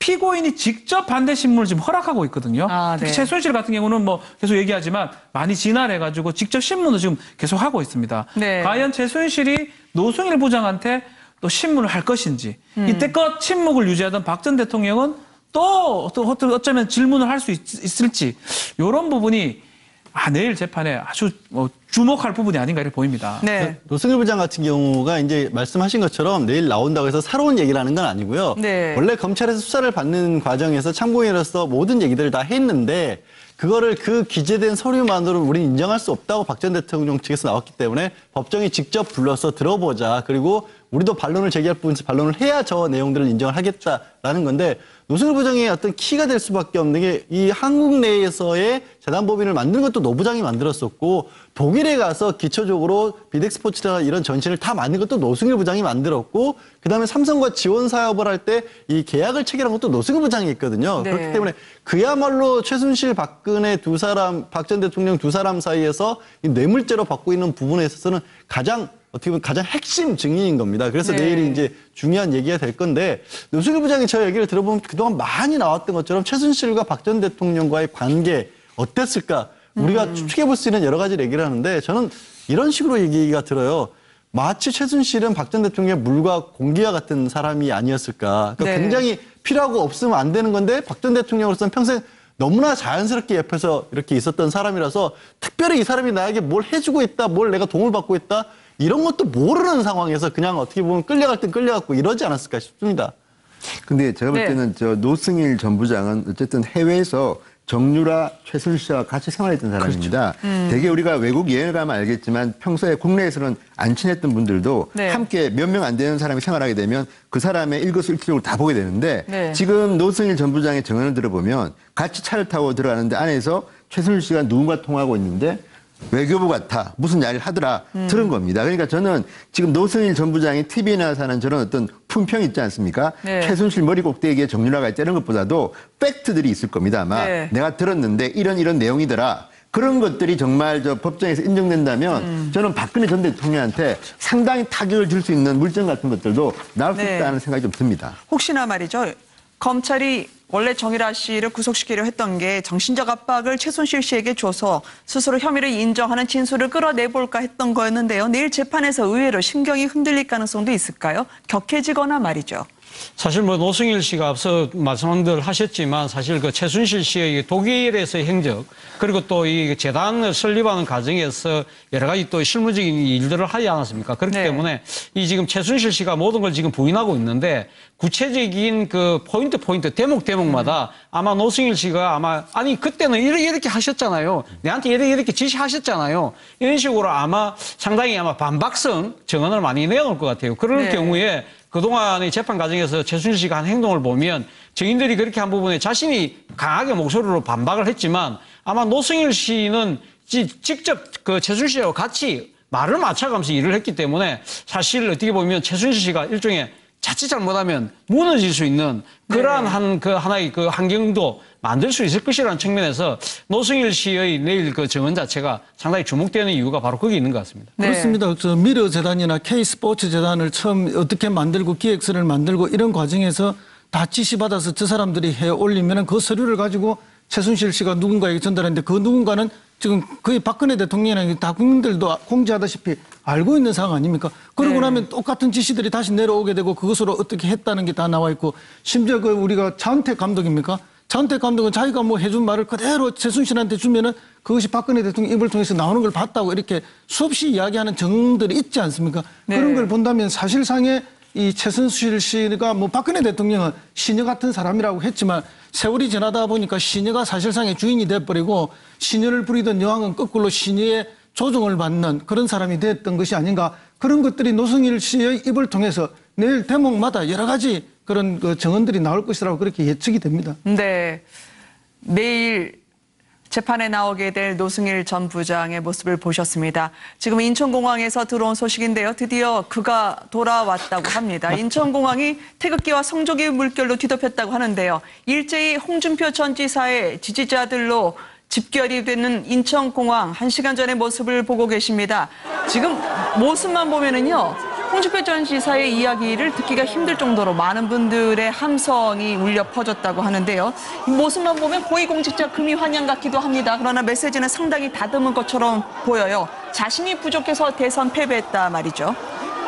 피고인이 직접 반대 신문을 지금 허락하고 있거든요. 특히 최순실 같은 경우는 계속 얘기하지만 많이 진화해가지고 직접 신문을 지금 계속 하고 있습니다. 과연 최순실이 노승일 부장한테 또 신문을 할 것인지 이때껏 침묵을 유지하던 박 전 대통령은 또 어쩌면 질문을 할 수 있을지 이런 부분이 내일 재판에 아주 주목할 부분이 아닌가 이렇게 보입니다. 노승일 부장 같은 경우가 이제 말씀하신 것처럼 내일 나온다고 해서 새로운 얘기를 하는 건 아니고요. 원래 검찰에서 수사를 받는 과정에서 참고인으로서 모든 얘기들을 다 했는데 그거를 그 기재된 서류만으로 우리는 인정할 수 없다고 박 전 대통령 측에서 나왔기 때문에 법정이 직접 불러서 들어보자. 그리고 우리도 반론을 제기할 부분 반론을 해야 저 내용들을 인정을 하겠다라는 건데 노승일 부장의 어떤 키가 될 수밖에 없는 게 이 한국 내에서의 재단법인을 만드는 것도 노 부장이 만들었었고 독일에 가서 기초적으로 비덱스포츠나 이런 전신을 다 만든 것도 노승일 부장이 만들었고 그다음에 삼성과 지원 사업을 할 때 이 계약을 체결한 것도 노승일 부장이 했거든요. 네. 그렇기 때문에 그야말로 최순실, 박근혜 두 사람, 박 전 대통령 두 사람 사이에서 이 뇌물죄로 받고 있는 부분에 있어서는 어떻게 보면 가장 핵심 증인인 겁니다. 그래서 네. 내일이 이제 중요한 얘기가 될 건데 노승일 부장이 저 얘기를 들어보면 그동안 많이 나왔던 것처럼 최순실과 박 전 대통령과의 관계 어땠을까? 우리가 추측해 볼 수 있는 여러 가지 얘기를 하는데 저는 이런 식으로 얘기가 들어요. 마치 최순실은 박 전 대통령의 물과 공기와 같은 사람이 아니었을까. 그러니까 네. 굉장히 필요하고 없으면 안 되는 건데 박 전 대통령으로서는 평생 너무나 자연스럽게 옆에서 이렇게 있었던 사람이라서 특별히 이 사람이 나에게 뭘 해주고 있다, 뭘 내가 도움을 받고 있다 이런 것도 모르는 상황에서 그냥 어떻게 보면 끌려갈 땐 끌려갔고 이러지 않았을까 싶습니다. 근데 제가 볼 때는 저 노승일 전 부장은 어쨌든 해외에서 정유라, 최순실과 같이 생활했던 사람입니다. 되게 우리가 외국 여행을 가면 알겠지만 평소에 국내에서는 안 친했던 분들도 네. 함께 몇 명 안 되는 사람이 생활하게 되면 그 사람의 일거수일투족을 다 보게 되는데 네. 지금 노승일 전 부장의 증언을 들어보면 같이 차를 타고 들어가는데 안에서 최순실 씨가 누군가 통화하고 있는데 외교부 같아 무슨 이야기를 하더라 들은 겁니다. 그러니까 저는 지금 노승일 전 부장이 TV에 나와서 하는 저런 어떤 품평 있지 않습니까? 네. 최순실 머리 꼭대기에 정유라가 있다는 것보다도 팩트들이 있을 겁니다. 아마 네. 내가 들었는데 이런 내용이더라. 그런 것들이 정말 저 법정에서 인정된다면 저는 박근혜 전 대통령한테 상당히 타격을 줄 수 있는 물증 같은 것들도 나올 수 네. 있다는 생각이 좀 듭니다. 혹시나 말이죠. 검찰이 원래 정유라 씨를 구속시키려 했던 게 정신적 압박을 최순실 씨에게 줘서 스스로 혐의를 인정하는 진술을 끌어내볼까 했던 거였는데요. 내일 재판에서 의외로 심경이 흔들릴 가능성도 있을까요? 격해지거나 말이죠. 사실 뭐 노승일 씨가 앞서 말씀들 하셨지만 사실 그 최순실 씨의 독일에서의 행적 그리고 또 이 재단을 설립하는 과정에서 여러 가지 또 실무적인 일들을 하지 않았습니까? 그렇기 네. 때문에 이 지금 최순실 씨가 모든 걸 지금 부인하고 있는데 구체적인 그 포인트 대목마다 아마 노승일 씨가 아니 그때는 이렇게 하셨잖아요. 내한테 이렇게 지시하셨잖아요. 이런 식으로 아마 상당히 반박성 증언을 많이 내놓을 것 같아요. 그럴 네. 경우에 그동안의 재판 과정에서 최순실 씨가 한 행동을 보면 증인들이 그렇게 한 부분에 자신이 강하게 목소리로 반박을 했지만 아마 노승일 씨는 직접 그 최순실 씨하고 같이 말을 맞춰가면서 일을 했기 때문에 사실 어떻게 보면 최순실 씨가 일종의 자칫 잘못하면 무너질 수 있는 그러한 하나의 그 환경도 만들 수 있을 것이라는 측면에서 노승일 씨의 내일 그 증언 자체가 상당히 주목되는 이유가 바로 거기 있는 것 같습니다. 네. 그렇습니다. 저 미러 재단이나 K스포츠 재단을 처음 어떻게 만들고 기획서를 만들고 이런 과정에서 다 지시받아서 저 사람들이 해 올리면 그 서류를 가지고 최순실 씨가 누군가에게 전달했는데 그 누군가는 지금 거의 박근혜 대통령이나 다 국민들도 공지하다시피 알고 있는 상황 아닙니까? 그러고 나면 똑같은 지시들이 다시 내려오게 되고 그것으로 어떻게 했다는 게 다 나와 있고 심지어 그 우리가 차은택 감독입니까? 차은택 감독은 자기가 뭐 해준 말을 그대로 최순실한테 주면은 그것이 박근혜 대통령 입을 통해서 나오는 걸 봤다고 이렇게 수없이 이야기하는 정들이 있지 않습니까? 네. 그런 걸 본다면 사실상의 이 최순실 씨가 뭐 박근혜 대통령은 시녀 같은 사람이라고 했지만 세월이 지나다 보니까 시녀가 사실상의 주인이 돼버리고 시녀를 부리던 여왕은 거꾸로 시녀의 조종을 받는 그런 사람이 됐던 것이 아닌가. 그런 것들이 노승일 씨의 입을 통해서 내일 대목마다 여러 가지 그런 그 정언들이 나올 것이라고 그렇게 예측이 됩니다. 네. 내일 재판에 나오게 될 노승일 전 부장의 모습을 보셨습니다. 지금 인천공항에서 들어온 소식인데요. 드디어 그가 돌아왔다고 합니다. 인천공항이 태극기와 성조기 물결로 뒤덮였다고 하는데요. 일제히 홍준표 전 지사의 지지자들로 집결이 되는 인천공항 1시간 전의 모습을 보고 계십니다. 지금 모습만 보면은요. 홍준표 전 지사의 이야기를 듣기가 힘들 정도로 많은 분들의 함성이 울려 퍼졌다고 하는데요. 이 모습만 보면 고위공직자 금이 환영 같기도 합니다. 그러나 메시지는 상당히 다듬은 것처럼 보여요. 자신이 부족해서 대선 패배했다 말이죠.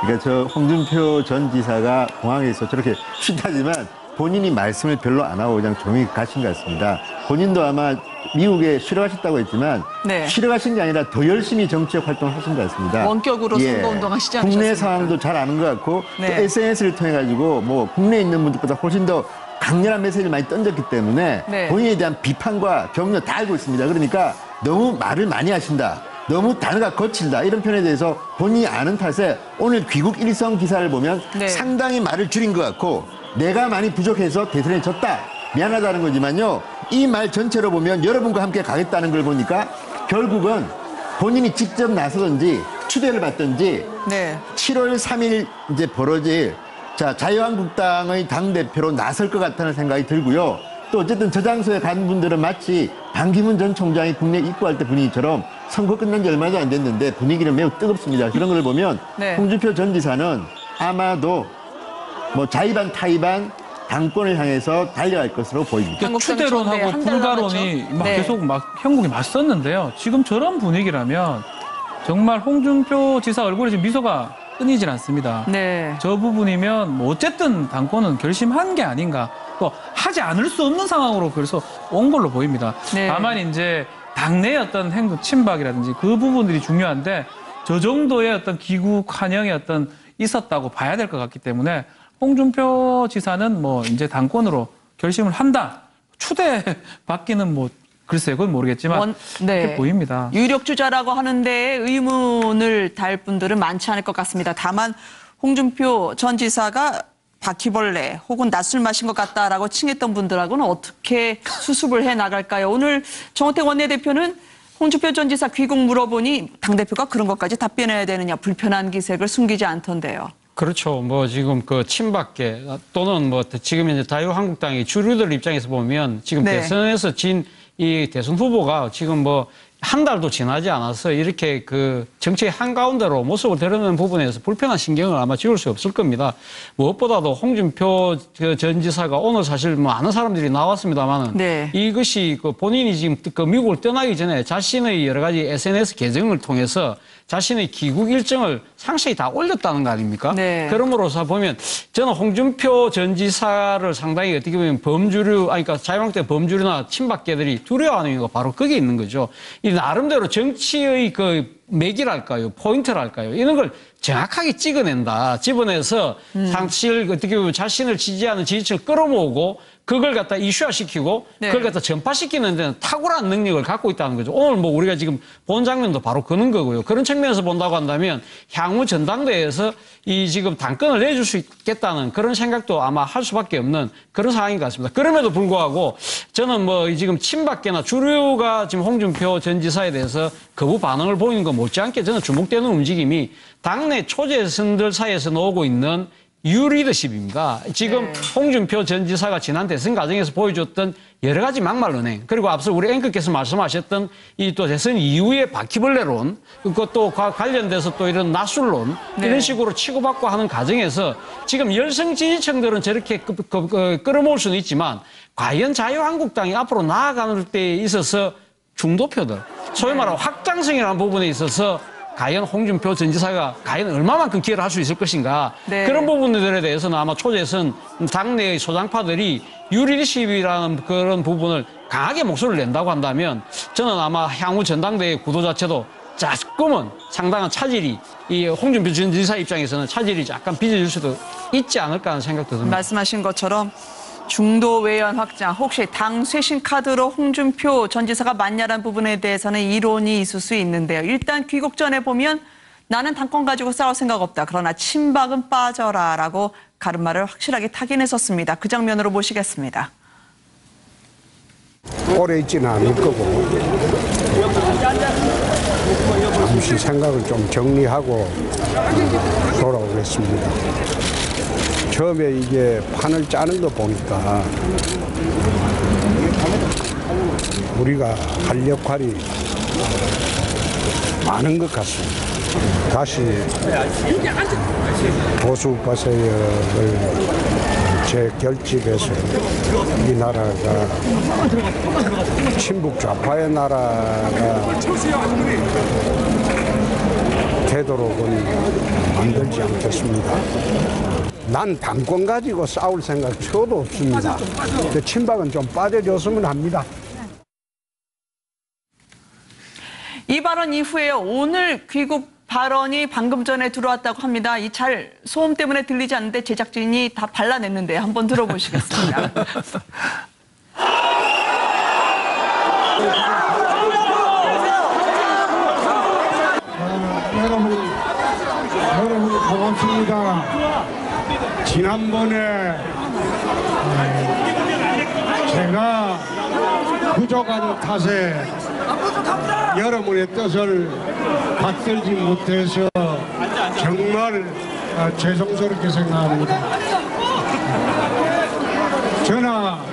그러니까 저 홍준표 전 지사가 공항에서 저렇게 쉰하지만 본인이 말씀을 별로 안 하고 그냥 조용히 가신 것 같습니다. 본인도 아마 미국에 쉬러 가셨다고 했지만 네. 쉬러 가신 게 아니라 더 열심히 정치적 활동을 하신 것 같습니다. 원격으로 선거운동 하시지 않으셨습니까? 국내 상황도 잘 아는 것 같고 네. 또 SNS를 통해 가지고 뭐 국내에 있는 분들보다 훨씬 더 강렬한 메시지를 많이 던졌기 때문에 네. 본인에 대한 비판과 격려 다 알고 있습니다. 그러니까 너무 말을 많이 하신다. 너무 단어가 거칠다 이런 표현에 대해서 본인이 아는 탓에 오늘 귀국 일성 기사를 보면 네. 상당히 말을 줄인 것 같고 내가 많이 부족해서 대선에 졌다 미안하다는 거지만요 이 말 전체로 보면 여러분과 함께 가겠다는 걸 보니까 결국은 본인이 직접 나서든지 추대를 받든지 네. 7월 3일 이제 벌어질 자유한국당의 당대표로 나설 것 같다는 생각이 들고요. 또 어쨌든 저 장소에 간 분들은 마치 반기문 전 총장이 국내 입국할 때 분위기처럼 선거 끝난 지 얼마도 안 됐는데 분위기는 매우 뜨겁습니다. 그런 걸 보면 네. 홍준표 전 지사는 아마도 뭐 자의반 타의반 당권을 향해서 달려갈 것으로 보입니다. 그러니까 추대론하고 불가론이 막 네. 계속 막 형국이 맞섰는데요. 지금 저런 분위기라면 정말 홍준표 지사 얼굴에 지금 미소가 끊이질 않습니다. 네. 저 부분이면 뭐 어쨌든 당권은 결심한 게 아닌가. 또 하지 않을 수 없는 상황으로 그래서 온 걸로 보입니다. 네. 다만 이제 당내의 어떤 행동 침박이라든지 그 부분들이 중요한데 저 정도의 어떤 기국 환영의 어떤 있었다고 봐야 될 것 같기 때문에 홍준표 지사는 뭐 이제 당권으로 결심을 한다. 추대 받기는 뭐 글쎄요, 그건 모르겠지만 그렇게 보입니다. 유력 주자라고 하는데 의문을 달 분들은 많지 않을 것 같습니다. 다만 홍준표 전 지사가 바퀴벌레 혹은 낮술 마신 것 같다라고 칭했던 분들하고는 어떻게 수습을 해 나갈까요? 오늘 정호택 원내대표는 홍준표 전 지사 귀국 물어보니 당대표가 그런 것까지 답변해야 되느냐 불편한 기색을 숨기지 않던데요. 그렇죠. 뭐 지금 그 친박계 또는 뭐 지금 이제 자유한국당의 주류들 입장에서 보면 지금 네. 대선에서 진 이 대선 후보가 지금 뭐 한 달도 지나지 않아서 이렇게 그 정치의 한가운데로 모습을 드러내는 부분에서 불편한 신경을 아마 지울 수 없을 겁니다. 무엇보다도 홍준표 전 지사가 오늘 사실 뭐 아는 사람들이 나왔습니다만은 네. 이것이 그 본인이 지금 그 미국을 떠나기 전에 자신의 여러 가지 SNS 계정을 통해서 자신의 귀국 일정을 상세히 다 올렸다는 거 아닙니까? 네. 그럼으로써 보면 저는 홍준표 전 지사를 상당히 어떻게 보면 범주류, 그러니까 자유한국당 범주류나 친박계들이 두려워하는 이유가 바로 거기에 있는 거죠. 이 나름대로 정치의 그 맥이랄까요, 포인트랄까요, 이런 걸 정확하게 찍어낸다. 집어내서 사실 어떻게 보면 자신을 지지하는 지지층을 끌어모으고 그걸 갖다 이슈화시키고 네. 그걸 갖다 전파시키는 데는 탁월한 능력을 갖고 있다는 거죠. 오늘 뭐 우리가 지금 본 장면도 바로 그런 거고요. 그런 측면에서 본다고 한다면 향후 전당대회에서 이 지금 당권을 내줄 수 있겠다는 그런 생각도 아마 할 수밖에 없는 그런 상황인 것 같습니다. 그럼에도 불구하고 저는 뭐 지금 친박계나 주류가 지금 홍준표 전 지사에 대해서 거부 반응을 보이는 것 못지않게 저는 주목되는 움직임이 당내 초재선들 사이에서 나오고 있는 유리더십입니다. 지금 홍준표 전 지사가 지난 대선 과정에서 보여줬던 여러 가지 막말 은행, 그리고 앞서 우리 앵커께서 말씀하셨던 이 또 대선 이후의 바퀴벌레론, 그것도 관련돼서 또 이런 낮술론, 이런 식으로 치고받고 하는 과정에서 지금 열성 지지층들은 저렇게 끌어모을 수는 있지만 과연 자유한국당이 앞으로 나아가는 데 있어서 중도표들, 소위 말하는 확장성이라는 부분에 있어서 과연 홍준표 전 지사가 과연 얼마만큼 기여를 할 수 있을 것인가. 네. 그런 부분들에 대해서는 아마 초재선 당내의 소장파들이 유리리십이라는 그런 부분을 강하게 목소리를 낸다고 한다면 저는 아마 향후 전당대회 구도 자체도 조금은 상당한 차질이 이 홍준표 전 지사 입장에서는 차질이 약간 빚어질 수도 있지 않을까 하는 생각도 듭니다. 말씀하신 것처럼 중도 외연 확장, 혹시 당 쇄신 카드로 홍준표 전 지사가 맞냐라는 부분에 대해서는 이론이 있을 수 있는데요. 일단 귀국 전에 보면 나는 당권 가지고 싸울 생각 없다. 그러나 친박은 빠져라라고 가름말을 확실하게 타긴했었습니다. 그 장면으로 보시겠습니다. 오래 있지는 않을 거고 잠시 생각을 좀 정리하고 돌아오겠습니다. 처음에 이게 판을 짜는 거 보니까 우리가 할 역할이 많은 것 같습니다. 다시 보수 파세력을 재결집해서 이 나라가 친북 좌파의 나라가 되도록은 만들지 않겠습니다. 난 당권 가지고 싸울 생각 저도 없습니다. 친박은 좀 빠져줬으면 합니다. 이 발언 이후에 오늘 귀국 발언이 방금 전에 들어왔다고 합니다. 이 잘 소음 때문에 들리지 않는데 제작진이 다 발라냈는데 한번 들어보시겠습니다. 여러분 고맙습니다. 지난번에 제가 부족한 탓에 여러분의 뜻을 받들지 못해서 정말 죄송스럽게 생각합니다. 저나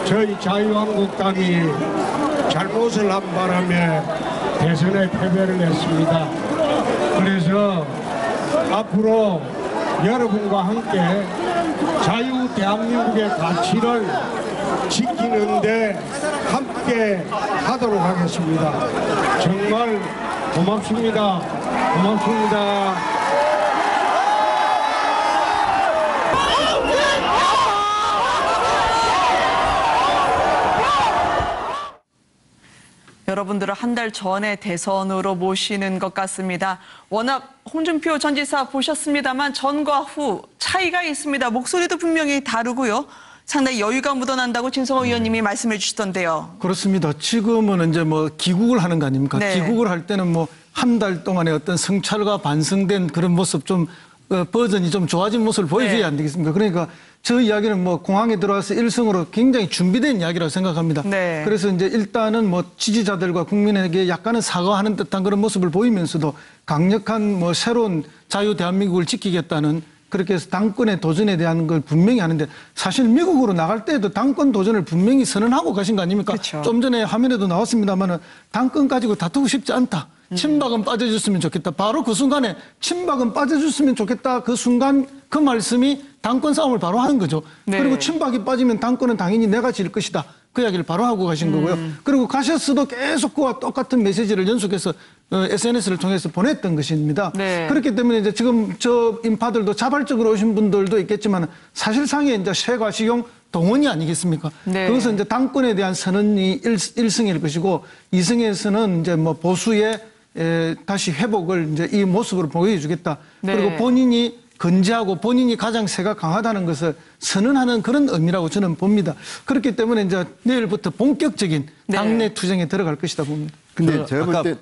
저희 자유한국당이 잘못을 한 바람에 대선에 패배를 했습니다. 그래서 앞으로 여러분과 함께 자유 대한민국의 가치를 지키는데 함께 하도록 하겠습니다. 정말 고맙습니다. 고맙습니다. 여러분들은 한 달 전에 대선으로 모시는 것 같습니다. 워낙 홍준표 전 지사 보셨습니다만 전과 후 차이가 있습니다. 목소리도 분명히 다르고요. 상당히 여유가 묻어난다고 진성호 의원님이 말씀해 주시던데요. 그렇습니다. 지금은 이제 뭐 기국을 하는 거 아닙니까? 네. 기국을 할 때는 뭐 한 달 동안의 어떤 성찰과 반성된 그런 모습 좀 버전이 좀 좋아진 모습을 보여줘야 안 되겠습니까? 그러니까 저 이야기는 뭐 공항에 들어와서 일성으로 굉장히 준비된 이야기라고 생각합니다. 네. 그래서 이제 일단은 뭐 지지자들과 국민에게 약간은 사과하는 듯한 그런 모습을 보이면서도 강력한 뭐 새로운 자유 대한민국을 지키겠다는 그렇게 해서 당권의 도전에 대한 걸 분명히 하는데 사실 미국으로 나갈 때도 당권 도전을 분명히 선언하고 가신 거 아닙니까? 그렇죠. 좀 전에 화면에도 나왔습니다만은 당권 가지고 다투고 싶지 않다. 친박은 빠져줬으면 좋겠다. 바로 그 순간에 친박은 빠져줬으면 좋겠다. 그 순간 그 말씀이 당권 싸움을 바로 하는 거죠. 네. 그리고 친박이 빠지면 당권은 당연히 내가 질 것이다. 그 이야기를 바로 하고 가신 거고요. 그리고 가셨어도 계속 그와 똑같은 메시지를 연속해서 SNS를 통해서 보냈던 것입니다. 네. 그렇기 때문에 이제 지금 저 인파들도 자발적으로 오신 분들도 있겠지만 사실상의 이제 쇠과시용 동원이 아니겠습니까? 네. 그것은 이제 당권에 대한 선언이 1승일 것이고 2승에서는 이제 뭐 보수의 다시 회복을 이제 이 모습으로 보여주겠다. 네. 그리고 본인이 건재하고 본인이 가장 세가 강하다는 것을 선언하는 그런 의미라고 저는 봅니다. 그렇기 때문에 이제 내일부터 본격적인 당내 투쟁에 들어갈 것이다 봅니다. 근데 제가 볼 때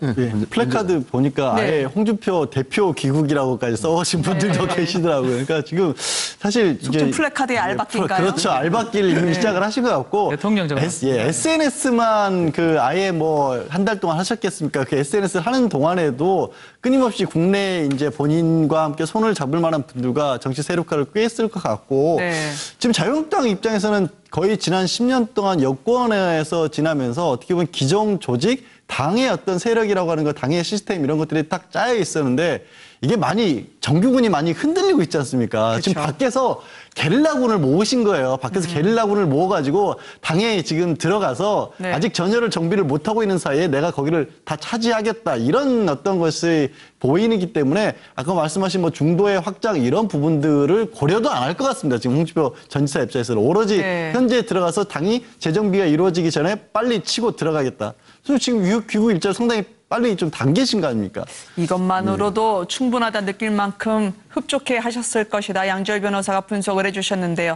플래카드 보니까 네. 아예 홍준표 대표 기국이라고까지 써오신 분들도 계시더라고요. 그러니까 지금 사실 속칭 플래카드의 알박기인가요? 그렇죠. 알박기를 이미 시작을 하신 것 같고 대통령제가 SNS만 그 아예 뭐 한 달 동안 하셨겠습니까? 그 SNS를 하는 동안에도 끊임없이 국내 이제 본인과 함께 손을 잡을 만한 분들과 정치 세력화를 꾀했을 것 같고 네. 지금 자유한국당 입장에서는 거의 지난 10년 동안 여권에서 지나면서 어떻게 보면 기존 조직 당의 어떤 세력이라고 하는 것, 당의 시스템 이런 것들이 딱 짜여 있었는데 이게 많이 정규군이 많이 흔들리고 있지 않습니까? 그렇죠. 지금 밖에서 게릴라군을 모으신 거예요. 밖에서 게릴라군을 모아가지고 당에 지금 들어가서 네. 아직 전열을 정비를 못하고 있는 사이에 내가 거기를 다 차지하겠다 이런 어떤 것이 보이기 때문에 아까 말씀하신 뭐 중도의 확장 이런 부분들을 고려도 안 할 것 같습니다. 지금 홍준표 전 지사 입장에서는 오로지 네. 현재 들어가서 당이 재정비가 이루어지기 전에 빨리 치고 들어가겠다. 그래서 지금 귀국 일자를 상당히 빨리 좀 당기신 거 아닙니까? 이것만으로도 충분하다 느낄 만큼 흡족해 하셨을 것이다. 양지열 변호사가 분석을 해주셨는데요.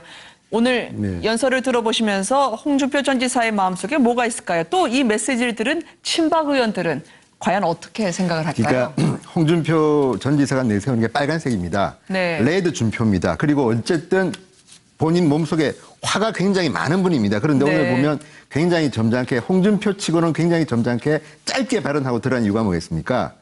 오늘 연설을 들어보시면서 홍준표 전 지사의 마음속에 뭐가 있을까요? 또 이 메시지를 들은 친박 의원들은 과연 어떻게 생각을 할까요? 그러니까 홍준표 전 지사가 내세우는 게 빨간색입니다. 네. 레드 준표입니다. 그리고 어쨌든 본인 몸속에 화가 굉장히 많은 분입니다. 그런데 네. 오늘 보면 굉장히 점잖게 홍준표 치고는 굉장히 점잖게 짧게 발언하고 들어간 이유가 뭐겠습니까?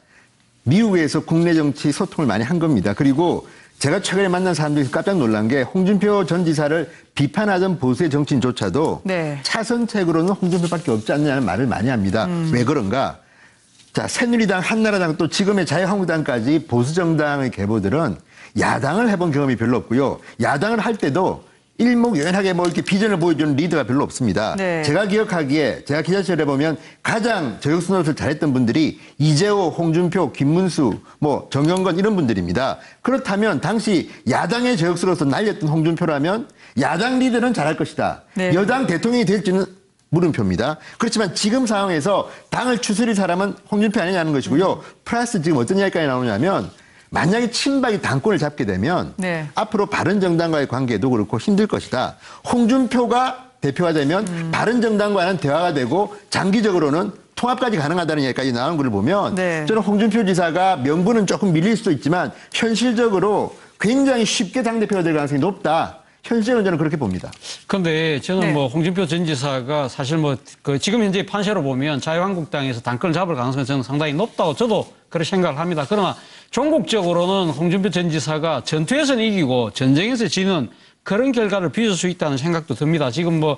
미국에서 국내 정치 소통을 많이 한 겁니다. 그리고 제가 최근에 만난 사람들이 깜짝 놀란 게 홍준표 전 지사를 비판하던 보수의 정치인조차도 네. 차선책으로는 홍준표밖에 없지 않느냐는 말을 많이 합니다. 왜 그런가? 자, 새누리당, 한나라당 또 지금의 자유한국당까지 보수 정당의 계보들은 야당을 해본 경험이 별로 없고요. 야당을 할 때도 일목요연하게 뭐 이렇게 비전을 보여주는 리더가 별로 없습니다. 네. 제가 기억하기에 제가 기자실에 보면 가장 저격수 노릇을 잘했던 분들이 이재호, 홍준표, 김문수, 뭐 정영건 이런 분들입니다. 그렇다면 당시 야당의 저격수로서 날렸던 홍준표라면 야당 리더는 잘할 것이다. 네. 여당 대통령이 될지는 물음표입니다. 그렇지만 지금 상황에서 당을 추스릴 사람은 홍준표 아니냐는 것이고요. 플러스 지금 어떤 이야기까지 나오냐면 만약에 친박이 당권을 잡게 되면 네. 앞으로 바른정당과의 관계도 그렇고 힘들 것이다. 홍준표가 대표가 되면 바른정당과는 대화가 되고 장기적으로는 통합까지 가능하다는 얘기까지 나온 걸 보면 네. 저는 홍준표 지사가 명분은 조금 밀릴 수도 있지만 현실적으로 굉장히 쉽게 당대표가 될 가능성이 높다. 현실은 저는 그렇게 봅니다. 그런데 저는 네. 뭐 홍준표 전 지사가 사실 뭐 그 지금 현재 판세로 보면 자유한국당에서 당권을 잡을 가능성이 저는 상당히 높다고 저도 그렇게 생각을 합니다. 그러나 종국적으로는 홍준표 전 지사가 전투에서는 이기고 전쟁에서 지는 그런 결과를 빚을 수 있다는 생각도 듭니다. 지금 뭐,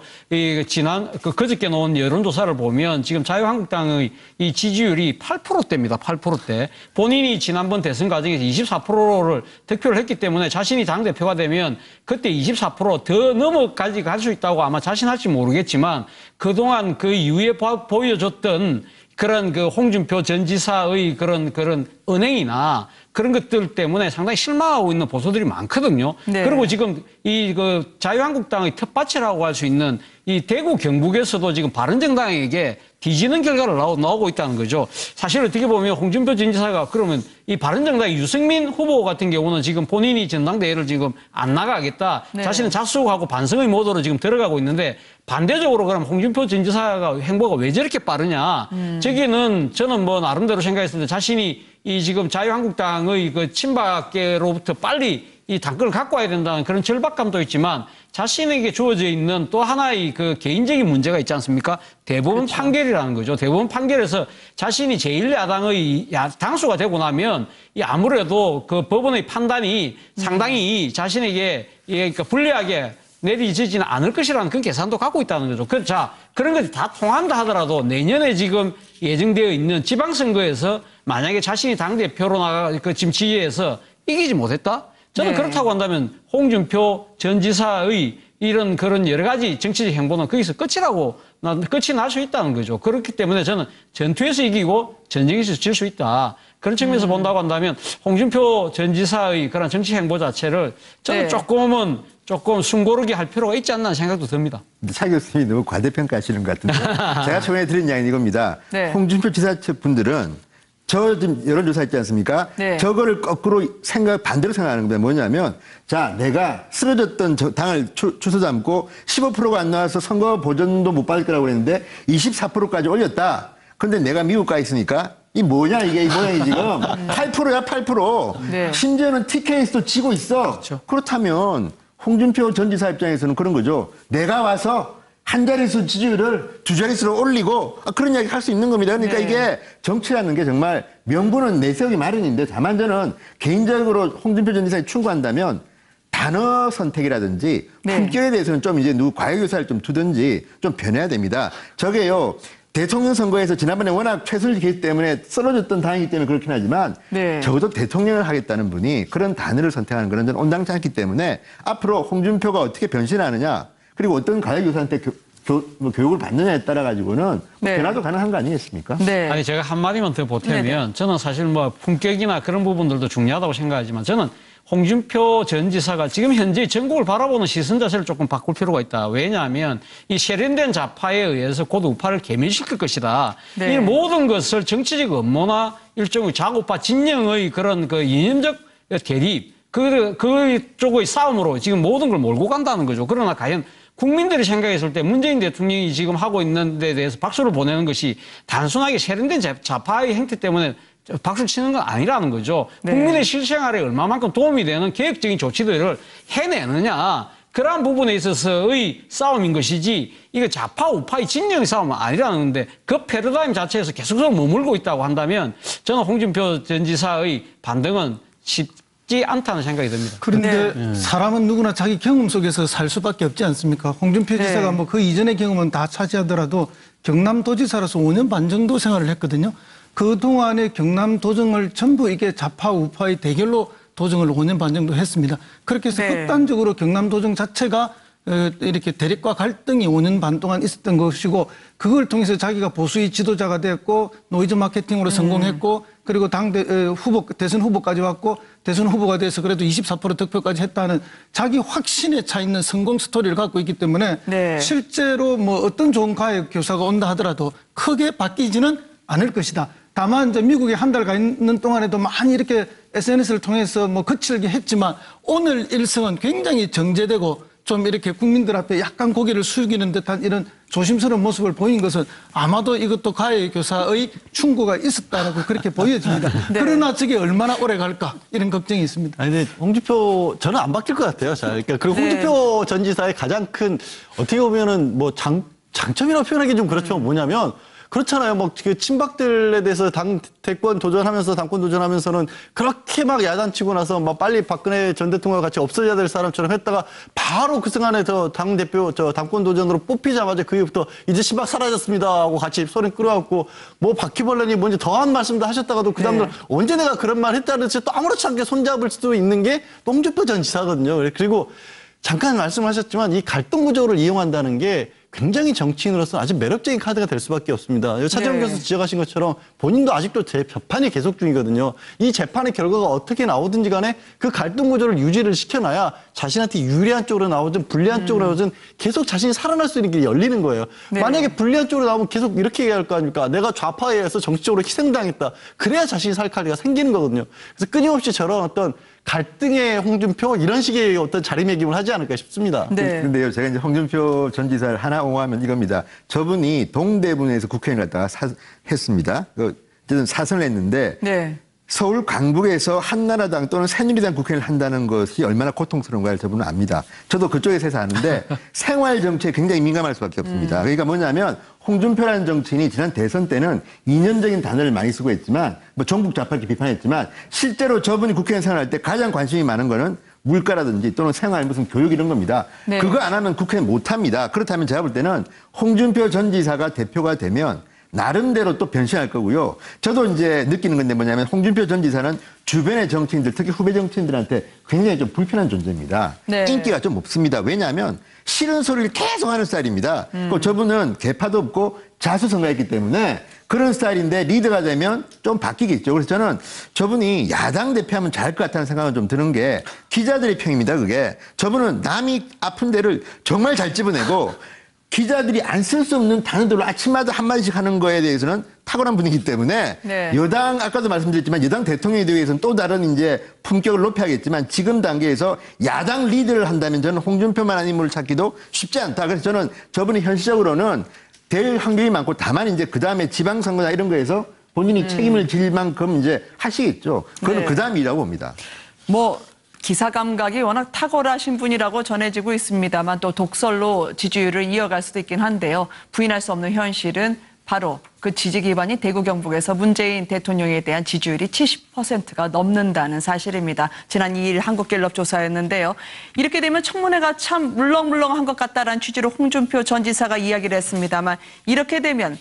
그저께 놓은 여론조사를 보면 지금 자유한국당의 이 지지율이 8%대입니다. 8%대. 본인이 지난번 대선 과정에서 24%를 득표를 했기 때문에 자신이 당대표가 되면 그때 24%더 넘어까지 갈 수 있다고 아마 자신할지 모르겠지만 그동안 그 이후에 보여줬던 그런 그 홍준표 전 지사의 그런 은행이나 그런 것들 때문에 상당히 실망하고 있는 보수들이 많거든요. 네. 그리고 지금 이 그 자유한국당의 텃밭이라고 할 수 있는 이 대구 경북에서도 지금 바른정당에게 뒤지는 결과를 나오고 있다는 거죠. 사실 어떻게 보면 홍준표 전 지사가 그러면 이 바른정당의 유승민 후보 같은 경우는 지금 본인이 전당대회를 지금 안 나가겠다. 네. 자신은 자숙하고 반성의 모드로 지금 들어가고 있는데 반대적으로 그럼 홍준표 전 지사가 행보가 왜 저렇게 빠르냐. 저기는 저는 뭐 나름대로 생각했을 때 자신이 이 지금 자유한국당의 그 친박계로부터 빨리 이 당권을 갖고 와야 된다는 그런 절박감도 있지만 자신에게 주어져 있는 또 하나의 그 개인적인 문제가 있지 않습니까? 대법원 그렇죠. 판결이라는 거죠. 대법원 판결에서 자신이 제1야당의 당수가 되고 나면 이 아무래도 그 법원의 판단이 상당히 자신에게 그러니까 불리하게 내리지지는 않을 것이라는 그런 계산도 갖고 있다는 거죠. 자, 그런 것이 다 통한다 하더라도 내년에 지금 예정되어 있는 지방선거에서 만약에 자신이 당대표로 지금 지휘해서 이기지 못했다? 저는 네. 그렇다고 한다면 홍준표 전 지사의 이런 그런 여러 가지 정치적 행보는 거기서 끝이 날 수 있다는 거죠. 그렇기 때문에 저는 전투에서 이기고 전쟁에서 질 수 있다. 그런 측면에서 본다고 한다면 홍준표 전 지사의 그런 정치 행보 자체를 저는 네. 조금 숨고르게 할 필요가 있지 않나 생각도 듭니다. 차 교수님이 너무 과대평가하시는 것 같은데 제가 최근에 드린 이야기는 이겁니다. 네. 홍준표 지사 측 분들은 저 지금 여론조사 있지 않습니까? 네. 저거를 거꾸로 반대로 생각하는 겁니다. 뭐냐면 자 내가 쓰러졌던 당을 추서 담고 15%가 안 나와서 선거 보전도 못 받을 거라고 그랬는데 24%까지 올렸다. 근데 내가 미국 가 있으니까 이 뭐냐 이게 이 모양이 지금 8%야 8%. 네. 심지어는 TK에서도 지고 있어. 그렇죠. 그렇다면 홍준표 전 지사 입장에서는 그런 거죠. 내가 와서 한 자릿수 지지율을 두 자릿수로 올리고 그런 이야기 할 수 있는 겁니다. 그러니까 네. 이게 정치라는 게 정말 명분은 내세우기 마련인데 다만 저는 개인적으로 홍준표 전 지사에 충고한다면 단어 선택이라든지 네. 품격에 대해서는 좀 이제 과외교사를 좀 두든지 좀 변해야 됩니다. 저게요. 대통령 선거에서 지난번에 워낙 최순실 케이스 때문에 쓰러졌던 당이기 때문에 그렇긴 하지만 네. 적어도 대통령을 하겠다는 분이 그런 단어를 선택하는 그런 건 온당치 않기 때문에 앞으로 홍준표가 어떻게 변신하느냐 그리고 어떤 가해교사한테 교육을 받느냐에 따라 가지고는 네. 변화도 가능한 거 아니겠습니까? 네. 아니 제가 한마디만 더 보태면 네네. 저는 사실 뭐 품격이나 그런 부분들도 중요하다고 생각하지만 저는 홍준표 전 지사가 지금 현재 전국을 바라보는 시선 자체를 조금 바꿀 필요가 있다. 왜냐하면 이 세련된 좌파에 의해서 곧 우파를 개멸시킬 것이다. 네. 이 모든 것을 정치적 음모나 일종의 좌우파 진영의 그런 그 이념적 대립 그 쪽의 싸움으로 지금 모든 걸 몰고 간다는 거죠. 그러나 과연 국민들이 생각했을 때 문재인 대통령이 지금 하고 있는 데 대해서 박수를 보내는 것이 단순하게 세련된 좌파의 행태 때문에 박수를 치는 건 아니라는 거죠. 네. 국민의 실생활에 얼마만큼 도움이 되는 계획적인 조치들을 해내느냐. 그러한 부분에 있어서의 싸움인 것이지 이거 좌파 우파의 진영의 싸움은 아니라는 건데 그 패러다임 자체에서 계속해서 머물고 있다고 한다면 저는 홍준표 전 지사의 반등은 쉽지 않다는 생각이 듭니다. 그런데 사람은 누구나 자기 경험 속에서 살 수밖에 없지 않습니까? 홍준표 네. 지사가 뭐 그 이전의 경험은 다 차지하더라도 경남도지사로서 5년 반 정도 생활을 했거든요. 그동안에 경남도정을 전부 이게 좌파 우파의 대결로 도정을 5년 반 정도 했습니다. 그렇게 해서 네. 극단적으로 경남도정 자체가 이렇게 대립과 갈등이 5년 반 동안 있었던 것이고 그걸 통해서 자기가 보수의 지도자가 됐고 노이즈 마케팅으로 성공했고 그리고 대선 후보까지 왔고 대선 후보가 돼서 그래도 24% 득표까지 했다는 자기 확신에 차 있는 성공 스토리를 갖고 있기 때문에 네. 실제로 뭐 어떤 좋은 가해 교사가 온다 하더라도 크게 바뀌지는 않을 것이다. 다만 이제 미국에 한 달 가 있는 동안에도 많이 이렇게 SNS를 통해서 뭐 거칠게 했지만 오늘 일성은 굉장히 정제되고 좀 이렇게 국민들 앞에 약간 고개를 숙이는 듯한 이런 조심스러운 모습을 보인 것은 아마도 이것도 가해 교사의 충고가 있었다라고 그렇게 보여집니다. 네. 그러나 저게 얼마나 오래 갈까 이런 걱정이 있습니다. 아니, 근데 홍준표 저는 안 바뀔 것 같아요. 자, 그러니까 그리고 홍준표 전 지사의 가장 큰 어떻게 보면은 뭐 장점이라고 표현하기 좀 그렇지만 뭐냐면 그렇잖아요. 뭐 그 친박들에 대해서 대권 도전하면서 당권 도전하면서는 그렇게 막 야단치고 나서 막 빨리 박근혜 전 대통령과 같이 없어져야 될 사람처럼 했다가 바로 그 순간에 당권 도전으로 뽑히자마자 그 이후부터 이제 친박 사라졌습니다 하고 같이 소리 끌어갖고 뭐 바퀴벌레니 뭔지 더한 말씀도 하셨다가도 그 다음날 언제 내가 그런 말 했다는 듯이 또 아무렇지 않게 손잡을 수도 있는 게 홍준표 전 지사거든요. 그리고 잠깐 말씀하셨지만 이 갈등 구조를 이용한다는 게 굉장히 정치인으로서 아주 매력적인 카드가 될 수밖에 없습니다. 차재원 교수 지적하신 것처럼 본인도 아직도 재판이 계속 중이거든요. 이 재판의 결과가 어떻게 나오든지 간에 그 갈등 구조를 유지를 시켜놔야 자신한테 유리한 쪽으로 나오든 불리한 쪽으로 나오든 계속 자신이 살아날 수 있는 길이 열리는 거예요. 만약에 불리한 쪽으로 나오면 계속 이렇게 얘기할 거 아닙니까? 내가 좌파에 의해서 정치적으로 희생당했다. 그래야 자신이 살 카드가 생기는 거거든요. 그래서 끊임없이 저런 어떤 갈등의 홍준표 이런 식의 어떤 자리매김을 하지 않을까 싶습니다. 근데요, 제가 이제 홍준표 전 지사를 하나 옹호하면 이겁니다. 저분이 동대문에서 국회의원을 갔다가 했습니다. 어쨌든 사선을 했는데 서울 강북에서 한나라당 또는 새누리당 국회의원을 한다는 것이 얼마나 고통스러운가를 저분은 압니다. 저도 그쪽에서 해서 아는데 생활 정치에 굉장히 민감할 수밖에 없습니다. 그러니까 뭐냐면 홍준표라는 정치인이 지난 대선 때는 이념적인 단어를 많이 쓰고 했지만 뭐 전국 좌파를 비판했지만 실제로 저분이 국회의원 생활할 때 가장 관심이 많은 거는 물가라든지 또는 생활 무슨 교육 이런 겁니다. 그거 안 하면 국회의원 못 합니다. 그렇다면 제가 볼 때는 홍준표 전 지사가 대표가 되면 나름대로 또 변신할 거고요. 저도 이제 느끼는 건데 뭐냐면 홍준표 전 지사는 주변의 정치인들, 특히 후배 정치인들한테 굉장히 좀 불편한 존재입니다. 인기가 좀 없습니다. 왜냐하면 싫은 소리를 계속 하는 스타일입니다. 저분은 개파도 없고 자수성가했기 때문에 그런 스타일인데 리더가 되면 좀 바뀌겠죠. 그래서 저는 저분이 야당 대표하면 잘할 것 같다는 생각은 좀 드는 게 기자들의 평입니다. 그게. 저분은 남이 아픈 데를 정말 잘 집어내고 기자들이 안 쓸 수 없는 단어들로 아침마다 한마디씩 하는 거에 대해서는 탁월한 분이기 때문에 여당, 아까도 말씀드렸지만 여당 대통령이 되기 위해서는 또 다른 이제 품격을 높여야겠지만 지금 단계에서 야당 리더를 한다면 저는 홍준표만한 인물을 찾기도 쉽지 않다. 그래서 저는 저분이 현실적으로는 될 확률이 많고 다만 이제 그 다음에 지방선거나 이런 거에서 본인이 책임을 질 만큼 이제 하시겠죠. 그건 그 다음이라고 봅니다. 기사 감각이 워낙 탁월하신 분이라고 전해지고 있습니다만 또 독설로 지지율을 이어갈 수도 있긴 한데요. 부인할 수 없는 현실은 바로 그 지지 기반이 대구 경북에서 문재인 대통령에 대한 지지율이 70%가 넘는다는 사실입니다. 지난 2일 한국갤럽 조사였는데요. 이렇게 되면 청문회가 참 물렁물렁한 것 같다라는 취지로 홍준표 전 지사가 이야기를 했습니다만 이렇게 되면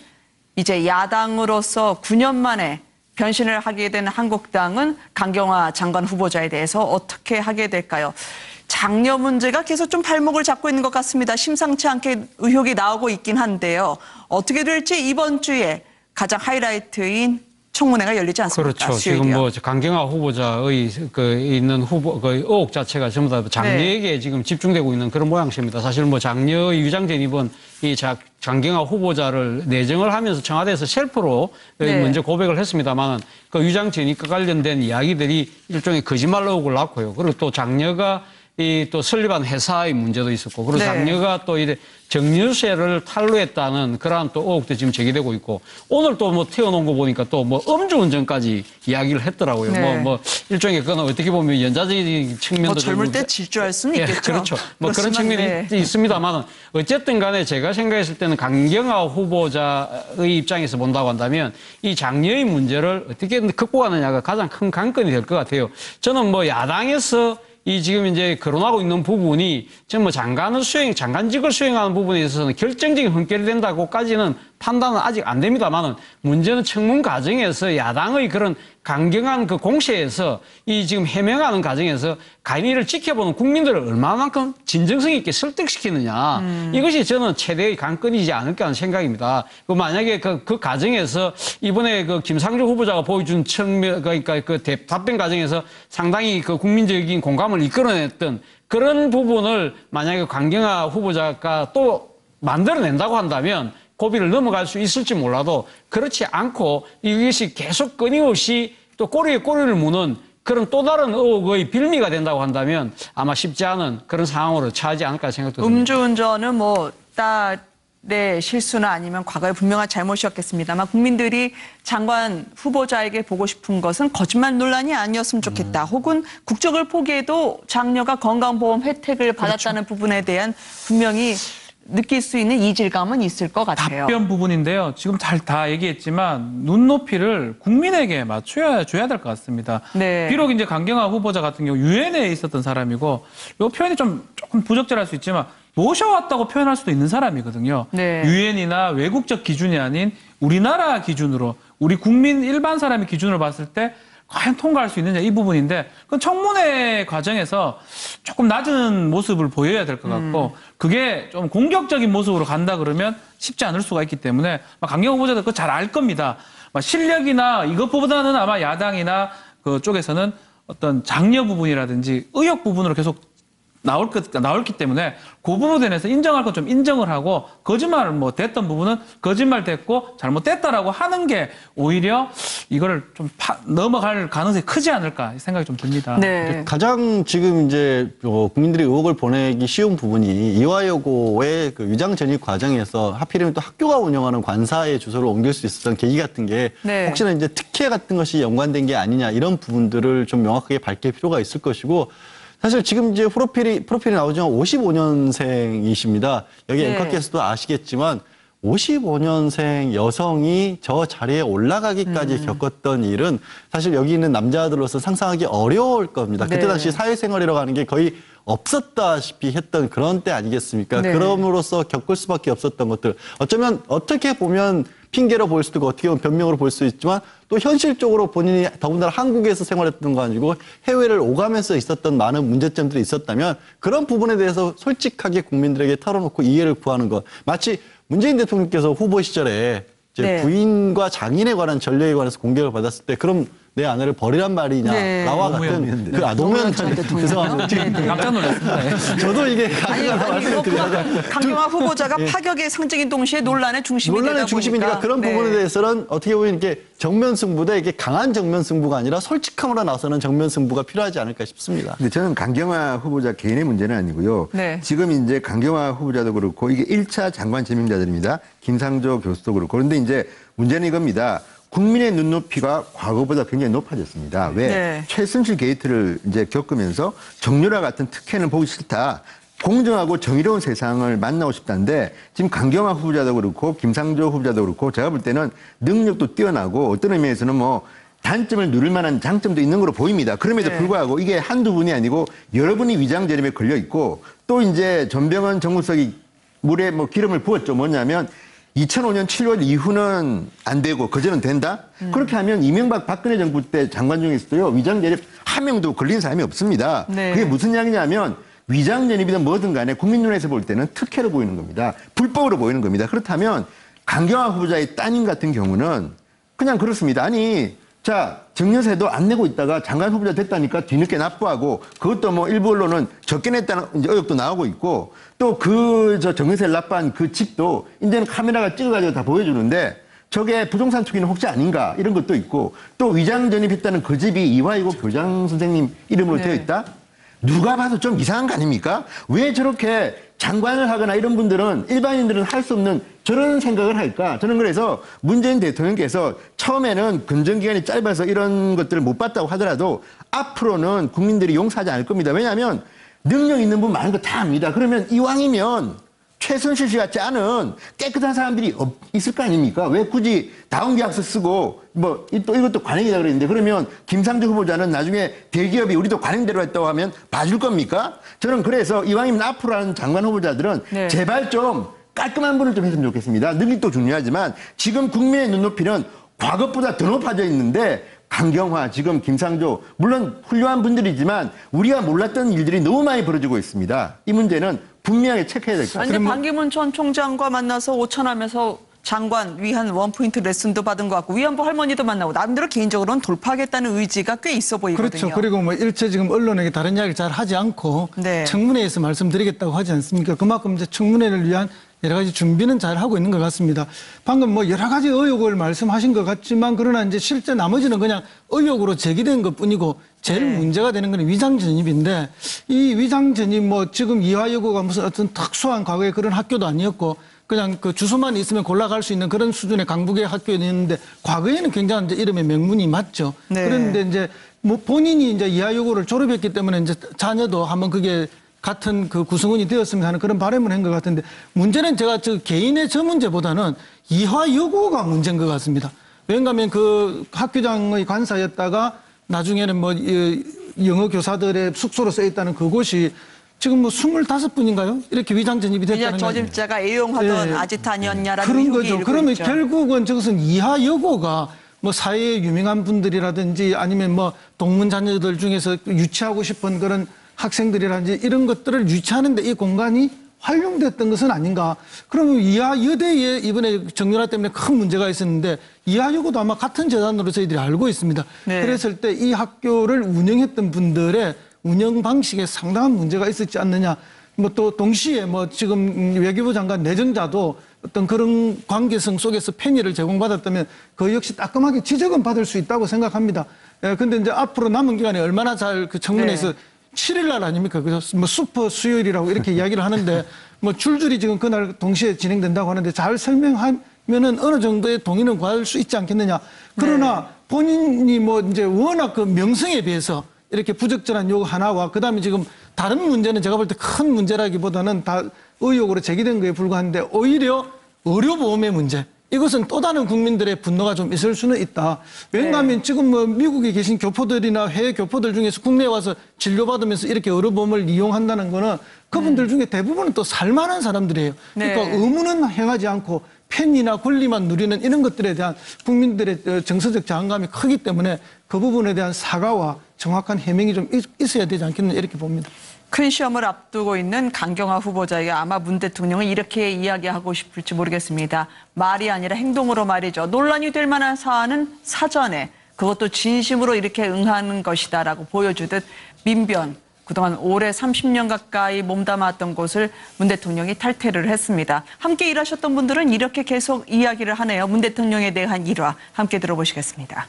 이제 야당으로서 9년 만에 변신을 하게 된 한국당은 강경화 장관 후보자에 대해서 어떻게 하게 될까요? 장녀 문제가 계속 좀 발목을 잡고 있는 것 같습니다. 심상치 않게 의혹이 나오고 있긴 한데요. 어떻게 될지 이번 주에 가장 하이라이트인 청문회가 열리지 않습니까? 그렇죠. 지금 뭐 강경화 후보자의 있는 의혹 자체가 전부 다 장녀에게 지금 집중되고 있는 그런 모양새입니다. 사실 뭐 장녀의 유장된 입은 이 강경화 후보자를 내정을 하면서 청와대에서 셀프로 먼저 고백을 했습니다만 그 유장 전입과 관련된 이야기들이 일종의 거짓말 의혹을 낳고요. 그리고 또 장녀가 또 설립한 회사의 문제도 있었고, 그리고 장녀가 또 이제 정유세를 탈루했다는 그러한 또 의혹도 지금 제기되고 있고, 오늘 또 뭐 태어놓은 거 보니까 또 뭐 음주운전까지 이야기를 했더라고요. 뭐 일종의 그건 어떻게 보면 연자적인 측면도 젊을 때 질주할 수는 있겠죠. 그렇죠. 뭐 그런 측면이 있습니다만 어쨌든 간에 제가 생각했을 때는 강경화 후보자의 입장에서 본다고 한다면 이 장녀의 문제를 어떻게 극복하느냐가 가장 큰 관건이 될 것 같아요. 저는 뭐 야당에서 이 지금 이제 거론하고 있는 부분이 지금 뭐 장관직을 수행하는 부분에 있어서는 결정적인 흔결이 된다고까지는 판단은 아직 안 됩니다만은 문제는 청문 과정에서 야당의 그런 강경한 그 공세에서 이 지금 해명하는 과정에서 간이를 지켜보는 국민들을 얼마만큼 진정성 있게 설득시키느냐. 이것이 저는 최대의 관건이지 않을까 하는 생각입니다. 만약에 그 과정에서 이번에 그 김상조 후보자가 보여준 그러니까 그 답변 과정에서 상당히 그 국민적인 공감을 이끌어냈던 그런 부분을 만약에 강경화 후보자가 또 만들어낸다고 한다면 고비를 넘어갈 수 있을지 몰라도 그렇지 않고 이것이 계속 끊임없이 또 꼬리에 꼬리를 무는 그런 또 다른 의혹의 빌미가 된다고 한다면 아마 쉽지 않은 그런 상황으로 처하지 않을까 생각도 듭니다. 음주운전은 실수나 아니면 과거의 분명한 잘못이었겠습니다만 국민들이 장관 후보자에게 보고 싶은 것은 거짓말 논란이 아니었으면 좋겠다. 혹은 국적을 포기해도 장녀가 건강보험 혜택을 받았다는 부분에 대한 분명히 느낄 수 있는 이질감은 있을 것 같아요. 답변 부분인데요. 지금 다 얘기했지만 눈높이를 국민에게 맞춰야 줘야 될 것 같습니다. 네. 비록 이제 강경화 후보자 같은 경우 유엔에 있었던 사람이고 이 표현이 조금 부적절할 수 있지만 모셔왔다고 표현할 수도 있는 사람이거든요. 네. 유엔이나 외국적 기준이 아닌 우리나라 기준으로 우리 국민 일반 사람의 기준으로 봤을 때 과연 통과할 수 있느냐 이 부분인데 그건 청문회 과정에서 조금 낮은 모습을 보여야 될 것 같고 그게 좀 공격적인 모습으로 간다 그러면 쉽지 않을 수가 있기 때문에 강경화 후보자도 그거 잘 알 겁니다. 실력이나 이것보다는 아마 야당이나 그쪽에서는 어떤 장려 부분이라든지 의혹 부분으로 계속 나올기 때문에 그 부분에 대해서 인정할 건 좀 인정을 하고 거짓말 됐던 부분은 거짓말 됐고 잘못됐다라고 하는 게 오히려 이거를 좀 넘어갈 가능성이 크지 않을까 생각이 좀 듭니다. 네. 가장 지금 이제 국민들이 의혹을 보내기 쉬운 부분이 이화여고의 그 위장 전입 과정에서 하필이면 또 학교가 운영하는 관사의 주소를 옮길 수 있었던 계기 같은 게 네. 혹시나 이제 특혜 같은 것이 연관된 게 아니냐 이런 부분들을 좀 명확하게 밝힐 필요가 있을 것이고 사실 지금 이제 프로필이 나오지만 55년생이십니다. 여기 네. 앵커께서도 아시겠지만 55년생 여성이 저 자리에 올라가기까지 겪었던 일은 사실 여기 있는 남자들로서 상상하기 어려울 겁니다. 그때 네. 당시 사회생활이라고 하는 게 거의 없었다시피 했던 그런 때 아니겠습니까? 네. 그럼으로써 겪을 수밖에 없었던 것들. 어쩌면 어떻게 보면 핑계로 볼 수도 있고 어떻게 보면 변명으로 볼 수 있지만 또 현실적으로 본인이 더군다나 한국에서 생활했던 거 아니고 해외를 오가면서 있었던 많은 문제점들이 있었다면 그런 부분에 대해서 솔직하게 국민들에게 털어놓고 이해를 구하는 것. 마치 문재인 대통령께서 후보 시절에 이제 네. 부인과 장인에 관한 전례에 관해서 공격을 받았을 때 그럼 내 아내를 버리란 말이냐 네. 나와 같은 노무현 전 대통령 네. 깜짝 놀랐습니다. 저도 이게 아니 이거 강경화 후보자가 파격의 상징인 동시에 논란의 중심이 되다 논란의 중심이니까 보니까 그런 네. 부분에 대해서는 어떻게 보면 이게 정면 승부대 이게 강한 정면 승부가 아니라 솔직함으로 나서는 정면 승부가 필요하지 않을까 싶습니다. 근데 저는 강경화 후보자 개인의 문제는 아니고요. 네. 지금 이제 강경화 후보자도 그렇고 이게 1차 장관 제명자들입니다. 김상조 교수도 그렇고. 그런데 이제 문제는 이겁니다. 국민의 눈높이가 과거보다 굉장히 높아졌습니다. 왜? 네. 최순실 게이트를 이제 겪으면서 정유라 같은 특혜는 보기 싫다. 공정하고 정의로운 세상을 만나고 싶다는데 지금 강경화 후보자도 그렇고 김상조 후보자도 그렇고 제가 볼 때는 능력도 뛰어나고 어떤 의미에서는 단점을 누릴 만한 장점도 있는 걸로 보입니다. 그럼에도 네. 불구하고 이게 한두 분이 아니고 여러 분이 위장 전입에 걸려 있고 또 이제 전병헌 정무수석이 물에 기름을 부었죠. 뭐냐면 2005년 7월 이후는 안 되고 그전은 된다? 그렇게 하면 이명박 박근혜 정부 때 장관 중에서도요. 위장 전입 한 명도 걸린 사람이 없습니다. 네. 그게 무슨 이야기냐면 위장 전입이든 뭐든 간에 국민 눈에서 볼 때는 특혜로 보이는 겁니다. 불법으로 보이는 겁니다. 그렇다면 강경화 후보자의 따님 같은 경우는 그냥 그렇습니다. 아니 자 정년세도 안 내고 있다가 장관 후보자 됐다니까 뒤늦게 납부하고 그것도 일부 언론은 적게 냈다는 이제 의혹도 나오고 있고 또 정년세를 납부한 그 집도 이제는 카메라가 찍어가지고 다 보여주는데 저게 부동산 투기는 혹시 아닌가 이런 것도 있고 또 위장 전입했다는 그 집이 이화여고 교장 선생님 이름으로 네. 되어 있다? 누가 봐도 좀 이상한 거 아닙니까? 왜 저렇게 장관을 하거나 이런 분들은 일반인들은 할 수 없는 저런 생각을 할까? 저는 그래서 문재인 대통령께서 처음에는 근정기간이 짧아서 이런 것들을 못 봤다고 하더라도 앞으로는 국민들이 용서하지 않을 겁니다. 왜냐하면 능력 있는 분 많은 거 다 압니다. 그러면 이왕이면 최순실 씨 같지 않은 깨끗한 사람들이 있을 거 아닙니까? 왜 굳이 다운계약서 쓰고 또 이것도 관행이다 그랬는데 그러면 김상조 후보자는 나중에 대기업이 우리도 관행대로 했다고 하면 봐줄 겁니까? 저는 그래서 이왕이면 앞으로 하는 장관 후보자들은 네. 제발 좀 깔끔한 분을 좀 했으면 좋겠습니다. 능력도 중요하지만 지금 국민의 눈높이는 과거보다 더 높아져 있는데 강경화, 지금 김상조 물론 훌륭한 분들이지만 우리가 몰랐던 일들이 너무 많이 벌어지고 있습니다. 이 문제는 분명하게 체크해야 될 것 같습니다. 아니, 반기문 전 총장과 만나서 오천하면서 장관 위안 원포인트 레슨도 받은 것 같고 위안부 할머니도 만나고 나름대로 개인적으로는 돌파하겠다는 의지가 꽤 있어 보이거든요. 그렇죠. 그리고 일체 지금 언론에게 다른 이야기를 잘 하지 않고 네. 청문회에서 말씀드리겠다고 하지 않습니까? 그만큼 이제 청문회를 위한 여러 가지 준비는 잘 하고 있는 것 같습니다. 방금 여러 가지 의혹을 말씀하신 것 같지만 그러나 이제 실제 나머지는 그냥 의혹으로 제기된 것 뿐이고 제일 문제가 되는 건 위장 전입인데 이 위장 전입 지금 이화여고가 무슨 어떤 특수한 과거의 그런 학교도 아니었고 그냥 그 주소만 있으면 골라갈 수 있는 그런 수준의 강북의 학교였는데 과거에는 굉장한 이제 이름의 명문이 맞죠. 네. 그런데 이제 뭐 본인이 이제 이하 여고를 졸업했기 때문에 이제 자녀도 한번 그게 같은 그 구성원이 되었으면 하는 그런 바람을 한 것 같은데 문제는 제가 저 개인의 저 문제보다는 이하 여고가 문제인 것 같습니다. 왜냐하면 그 학교장의 관사였다가 나중에는 뭐 영어 교사들의 숙소로 쓰여 있다는 그곳이 지금 뭐 25분인가요? 이렇게 위장 전입이 됐다는 거죠. 저집자가 애용하던 아지타니었냐라는 그런 의혹이 거죠. 일고 그러면 있죠. 결국은 저것은 이하 여고가 뭐 사회에 유명한 분들이라든지 아니면 뭐 동문 자녀들 중에서 유치하고 싶은 그런 학생들이라든지 이런 것들을 유치하는데 이 공간이 활용됐던 것은 아닌가. 그러면 이하 여대에 이번에 정유라 때문에 큰 문제가 있었는데 이하 여고도 아마 같은 재단으로 저희들이 알고 있습니다. 네. 그랬을 때 이 학교를 운영했던 분들의 운영 방식에 상당한 문제가 있었지 않느냐. 뭐 또 동시에 뭐 지금 외교부 장관 내정자도 어떤 그런 관계성 속에서 편의를 제공받았다면 그 역시 따끔하게 지적은 받을 수 있다고 생각합니다. 근데 이제 앞으로 남은 기간에 얼마나 잘 그 청문회에서 7일 날 아닙니까? 그래서 뭐 슈퍼 수요일이라고 이렇게 이야기를 하는데 뭐 줄줄이 지금 그날 동시에 진행된다고 하는데 잘 설명하면은 어느 정도의 동의는 구할 수 있지 않겠느냐. 그러나 본인이 뭐 이제 워낙 그 명성에 비해서 이렇게 부적절한 요구 하나와 그다음에 지금 다른 문제는 제가 볼 때 큰 문제라기보다는 다 의혹으로 제기된 거에 불과한데 오히려 의료보험의 문제. 이것은 또 다른 국민들의 분노가 좀 있을 수는 있다. 왜냐하면 지금 뭐 미국에 계신 교포들이나 해외 교포들 중에서 국내에 와서 진료받으면서 이렇게 의료보험을 이용한다는 거는 그분들 중에 대부분은 또 살만한 사람들이에요. 그러니까 의무는 행하지 않고 편의나 권리만 누리는 이런 것들에 대한 국민들의 정서적 저항감이 크기 때문에 그 부분에 대한 사과와 정확한 해명이 좀 있어야 되지 않겠느냐 이렇게 봅니다. 큰 시험을 앞두고 있는 강경화 후보자에게 아마 문 대통령은 이렇게 이야기하고 싶을지 모르겠습니다. 말이 아니라 행동으로 말이죠. 논란이 될 만한 사안은 사전에 그것도 진심으로 이렇게 응하는 것이다라고 보여주듯 민변, 그동안 올해 30년 가까이 몸담았던 곳을 문 대통령이 탈퇴를 했습니다. 함께 일하셨던 분들은 이렇게 계속 이야기를 하네요. 문 대통령에 대한 일화 함께 들어보시겠습니다.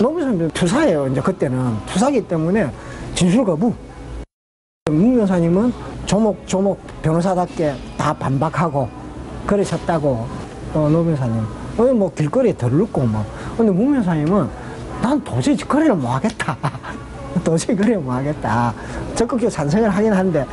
노무현 투사예요. 이제 그때는 투사기 때문에 진술 거부. 문 변호사님은 조목 변호사답게 다 반박하고 그러셨다고 노 변호사님. 뭐 길거리에 들렀고 뭐. 근데 문 변호사님은 난 도저히 거래를 못 하겠다. 도저히 거래를 못 하겠다. 적극적으로 찬성을 하긴 한데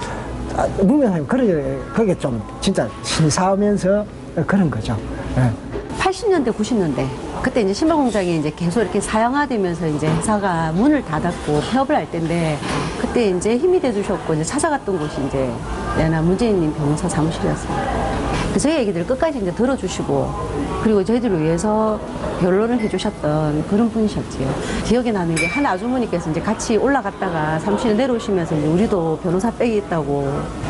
문 변호사님 그게 좀 진짜 신사하면서 그런 거죠. 네. 80년대, 90년대 그때 이제 신발공장이 이제 계속 이렇게 사양화되면서 이제 회사가 문을 닫았고 폐업을 할 때인데 그때 이제 힘이 돼주셨고 이제 찾아갔던 곳이 이제 내나 문재인님 변호사 사무실이었습니다. 저희 얘기들 끝까지 이제 들어주시고 그리고 저희들을 위해서 변론을 해주셨던 그런 분이셨지요. 기억에 나는 게 한 아주머니께서 이제 같이 올라갔다가 사무실에 내려오시면서 이제 우리도 변호사 백이 있다고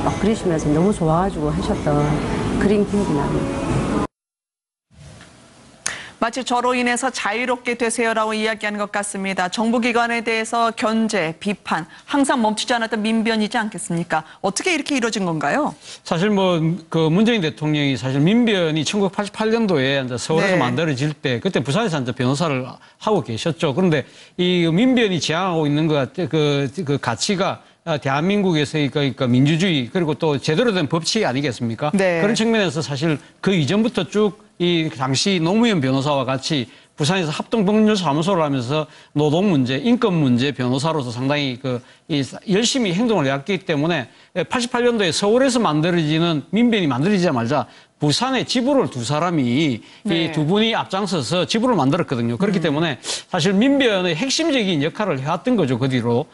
막 그러시면서 너무 좋아가지고 하셨던 그런 기억이 납니다. 마치 저로 인해서 자유롭게 되세요라고 이야기하는 것 같습니다. 정부기관에 대해서 견제, 비판 항상 멈추지 않았던 민변이지 않겠습니까? 어떻게 이렇게 이루어진 건가요? 사실 뭐 그 문재인 대통령이 사실 민변이 1988년도에 이제 서울에서 만들어질 때 그때 부산에서 이제 변호사를 하고 계셨죠. 그런데 이 민변이 지향하고 있는 그 가치가 대한민국에서의 그러니까 민주주의 그리고 또 제대로 된 법치 아니겠습니까? 그런 측면에서 사실 그 이전부터 쭉 이 당시 노무현 변호사와 같이 부산에서 합동법률사무소를 하면서 노동 문제, 인권 문제 변호사로서 상당히 열심히 행동을 해왔기 때문에 88년도에 서울에서 만들어지는 민변이 만들어지자마자 부산에 지부를 두 사람이 이 두 분이 앞장서서 지부를 만들었거든요. 그렇기 때문에 사실 민변의 핵심적인 역할을 해왔던 거죠. 그 뒤로.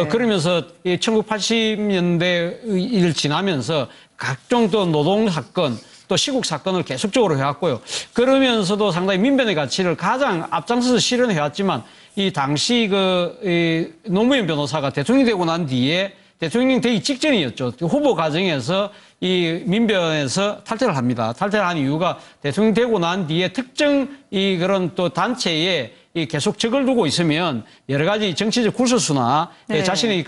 그러면서 1980년대를 지나면서 각종 또 노동 사건 또 시국 사건을 계속적으로 해왔고요. 그러면서도 상당히 민변의 가치를 가장 앞장서서 실현해왔지만 이 당시 노무현 변호사가 대통령이 되고 난 뒤에 대통령 되기 직전이었죠. 후보 과정에서 이 민변에서 탈퇴를 합니다. 탈퇴를 한 이유가 대통령 되고 난 뒤에 특정 그런 또 단체에 계속 적을 두고 있으면 여러 가지 정치적 굴소수나 자신의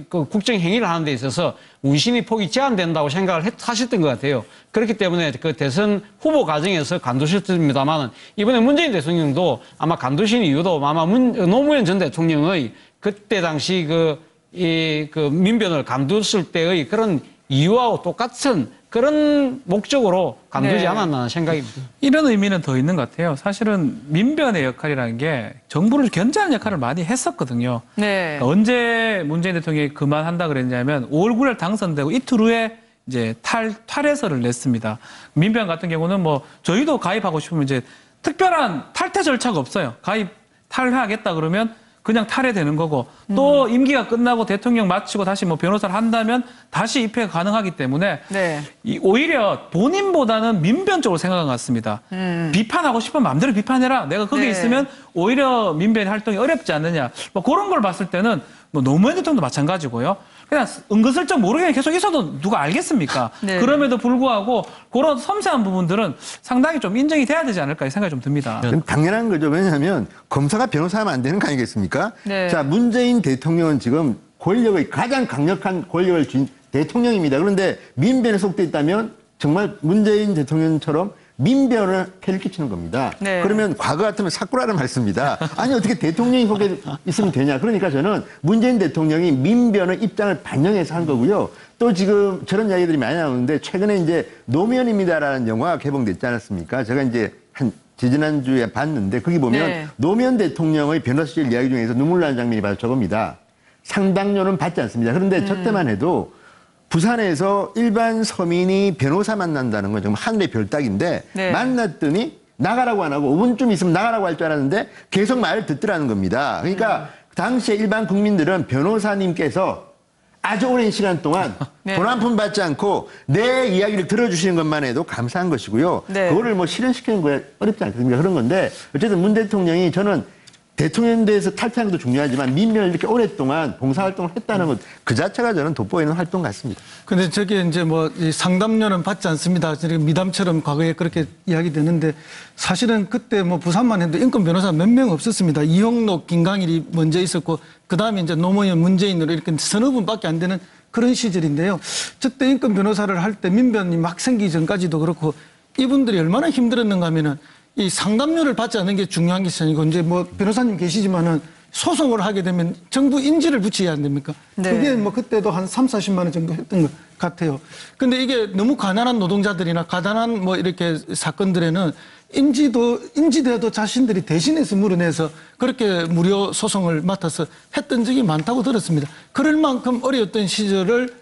국정 행위를 하는 데 있어서 운신의 폭이 제한된다고 생각을 하셨던 것 같아요. 그렇기 때문에 그 대선 후보 과정에서 간두셨습니다만 이번에 문재인 대통령도 아마 간두신 이유도 아마 노무현 전 대통령의 그때 당시 민변을 간두었을 때의 그런 이유와 똑같은 그런 목적으로 감두지 네. 않았나 생각입니다. 이런 의미는 더 있는 것 같아요. 사실은 민변의 역할이라는 게 정부를 견제하는 역할을 많이 했었거든요. 네. 그러니까 언제 문재인 대통령이 그만한다 그랬냐면 5월 9일 당선되고 이틀 후에 이제 탈해서를 냈습니다. 민변 같은 경우는 뭐 저희도 가입하고 싶으면 이제 특별한 탈퇴 절차가 없어요. 탈회하겠다 그러면 그냥 탈회되는 거고 또 임기가 끝나고 대통령 마치고 다시 뭐 변호사를 한다면 다시 입회가 가능하기 때문에 네. 오히려 본인보다는 민변 쪽으로 생각한 것 같습니다. 비판하고 싶으면 마음대로 비판해라. 내가 거기에 네. 있으면 오히려 민변의 활동이 어렵지 않느냐. 뭐 그런 걸 봤을 때는 뭐 노무현 대통령도 마찬가지고요. 그냥 은근슬쩍 모르게 계속 있어도 누가 알겠습니까? 네. 그럼에도 불구하고 그런 섬세한 부분들은 상당히 좀 인정이 돼야 되지 않을까 이 생각이 좀 듭니다. 그럼 당연한 거죠. 왜냐하면 검사가 변호사하면 안 되는 거 아니겠습니까? 네. 자, 문재인 대통령은 지금 권력의 가장 강력한 권력을 쥔 대통령입니다. 그런데 민변에 속돼 있다면 정말 문재인 대통령처럼 민변을 폐를 끼치는 겁니다. 네. 그러면 과거 같으면 사꾸라는 말씀입니다. 아니 어떻게 대통령이 속에 있으면 되냐. 그러니까 저는 문재인 대통령이 민변의 입장을 반영해서 한 거고요. 또 지금 저런 이야기들이 많이 나오는데 최근에 이제 노면입니다라는 영화가 개봉됐지 않았습니까? 제가 이제 지지난주에 봤는데 거기 보면 네. 노무현 대통령의 변호사실 이야기 중에서 눈물 나는 장면이 바로 저겁니다. 상당료는 받지 않습니다. 그런데 저 때만 해도 부산에서 일반 서민이 변호사 만난다는 건 정말 하늘의 별따기인데 네. 만났더니 나가라고 안 하고 5분쯤 있으면 나가라고 할 줄 알았는데 계속 말을 듣더라는 겁니다. 그러니까 당시에 일반 국민들은 변호사님께서 아주 오랜 시간 동안 네. 돈 한 푼 받지 않고 내 이야기를 들어주시는 것만 해도 감사한 것이고요. 네. 그거를 뭐 실현시키는 거에 어렵지 않겠습니까? 그런 건데 어쨌든 문 대통령이 저는 대통령에 대해서 탈퇴하는 것도 중요하지만 민변을 이렇게 오랫동안 봉사활동을 했다는 것 그 자체가 저는 돋보이는 활동 같습니다. 근데 저게 이제 뭐 이 상담료는 받지 않습니다. 저렇게 미담처럼 과거에 그렇게 이야기되는데 사실은 그때 뭐 부산만 해도 인권 변호사 몇 명 없었습니다. 이형록, 김강일이 먼저 있었고 그 다음에 이제 노무현, 문재인으로 이렇게 서너 분밖에 안 되는 그런 시절인데요. 저때 인권 변호사를 할 때 민변이 막 생기기 전까지도 그렇고 이분들이 얼마나 힘들었는가 하면은 이 상담료를 받지 않는 게 중요한 게 아니고 이제 뭐 변호사님 계시지만은 소송을 하게 되면 정부 인지를 붙여야 안 됩니까? 네. 그게 뭐 그때도 한 3, 40만 원 정도 했던 것 같아요. 근데 이게 너무 가난한 노동자들이나 가난한 뭐 이렇게 사건들에는 인지돼도 자신들이 대신해서 물어내서 그렇게 무료 소송을 맡아서 했던 적이 많다고 들었습니다. 그럴 만큼 어려웠던 시절을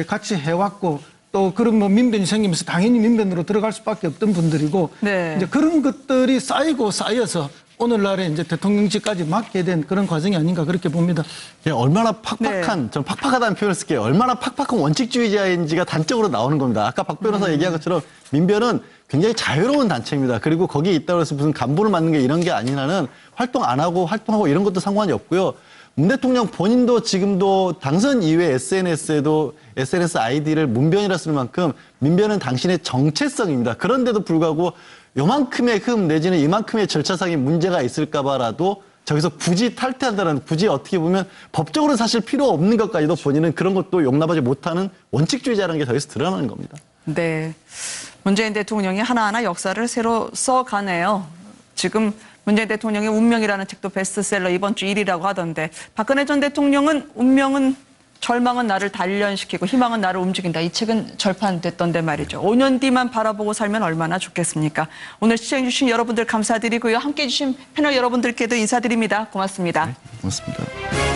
같이 해왔고 또 그런 뭐 민변이 생기면서 당연히 민변으로 들어갈 수밖에 없던 분들이고 네. 이제 그런 것들이 쌓이고 쌓여서 오늘날에 이제 대통령직까지 맡게 된 그런 과정이 아닌가 그렇게 봅니다. 얼마나 팍팍한, 네. 전 팍팍하다는 표현을 쓸게요. 얼마나 팍팍한 원칙주의자인지가 단적으로 나오는 겁니다. 아까 박 변호사 얘기한 것처럼 민변은 굉장히 자유로운 단체입니다. 그리고 거기에 있다고 해서 무슨 간부를 맡는 게 이런 게 아니라는 활동 안 하고 활동하고 이런 것도 상관이 없고요. 문 대통령 본인도 지금도 당선 이후에 SNS에도 SNS 아이디를 문변이라 쓰는 만큼 민변은 당신의 정체성입니다. 그런데도 불구하고 요만큼의 흠 내지는 이만큼의 절차상의 문제가 있을까 봐라도 저기서 굳이 탈퇴한다는 굳이 어떻게 보면 법적으로 사실 필요 없는 것까지도 본인은 그런 것도 용납하지 못하는 원칙주의자라는 게 더해서 드러나는 겁니다. 네. 문재인 대통령이 하나하나 역사를 새로 써가네요. 지금 문재인 대통령의 운명이라는 책도 베스트셀러 이번 주 1위라고 하던데 박근혜 전 대통령은 운명은 절망은 나를 단련시키고 희망은 나를 움직인다. 이 책은 절판됐던데 말이죠. 5년 뒤만 바라보고 살면 얼마나 좋겠습니까? 오늘 시청해주신 여러분들 감사드리고요. 함께해 주신 패널 여러분들께도 인사드립니다. 고맙습니다. 고맙습니다.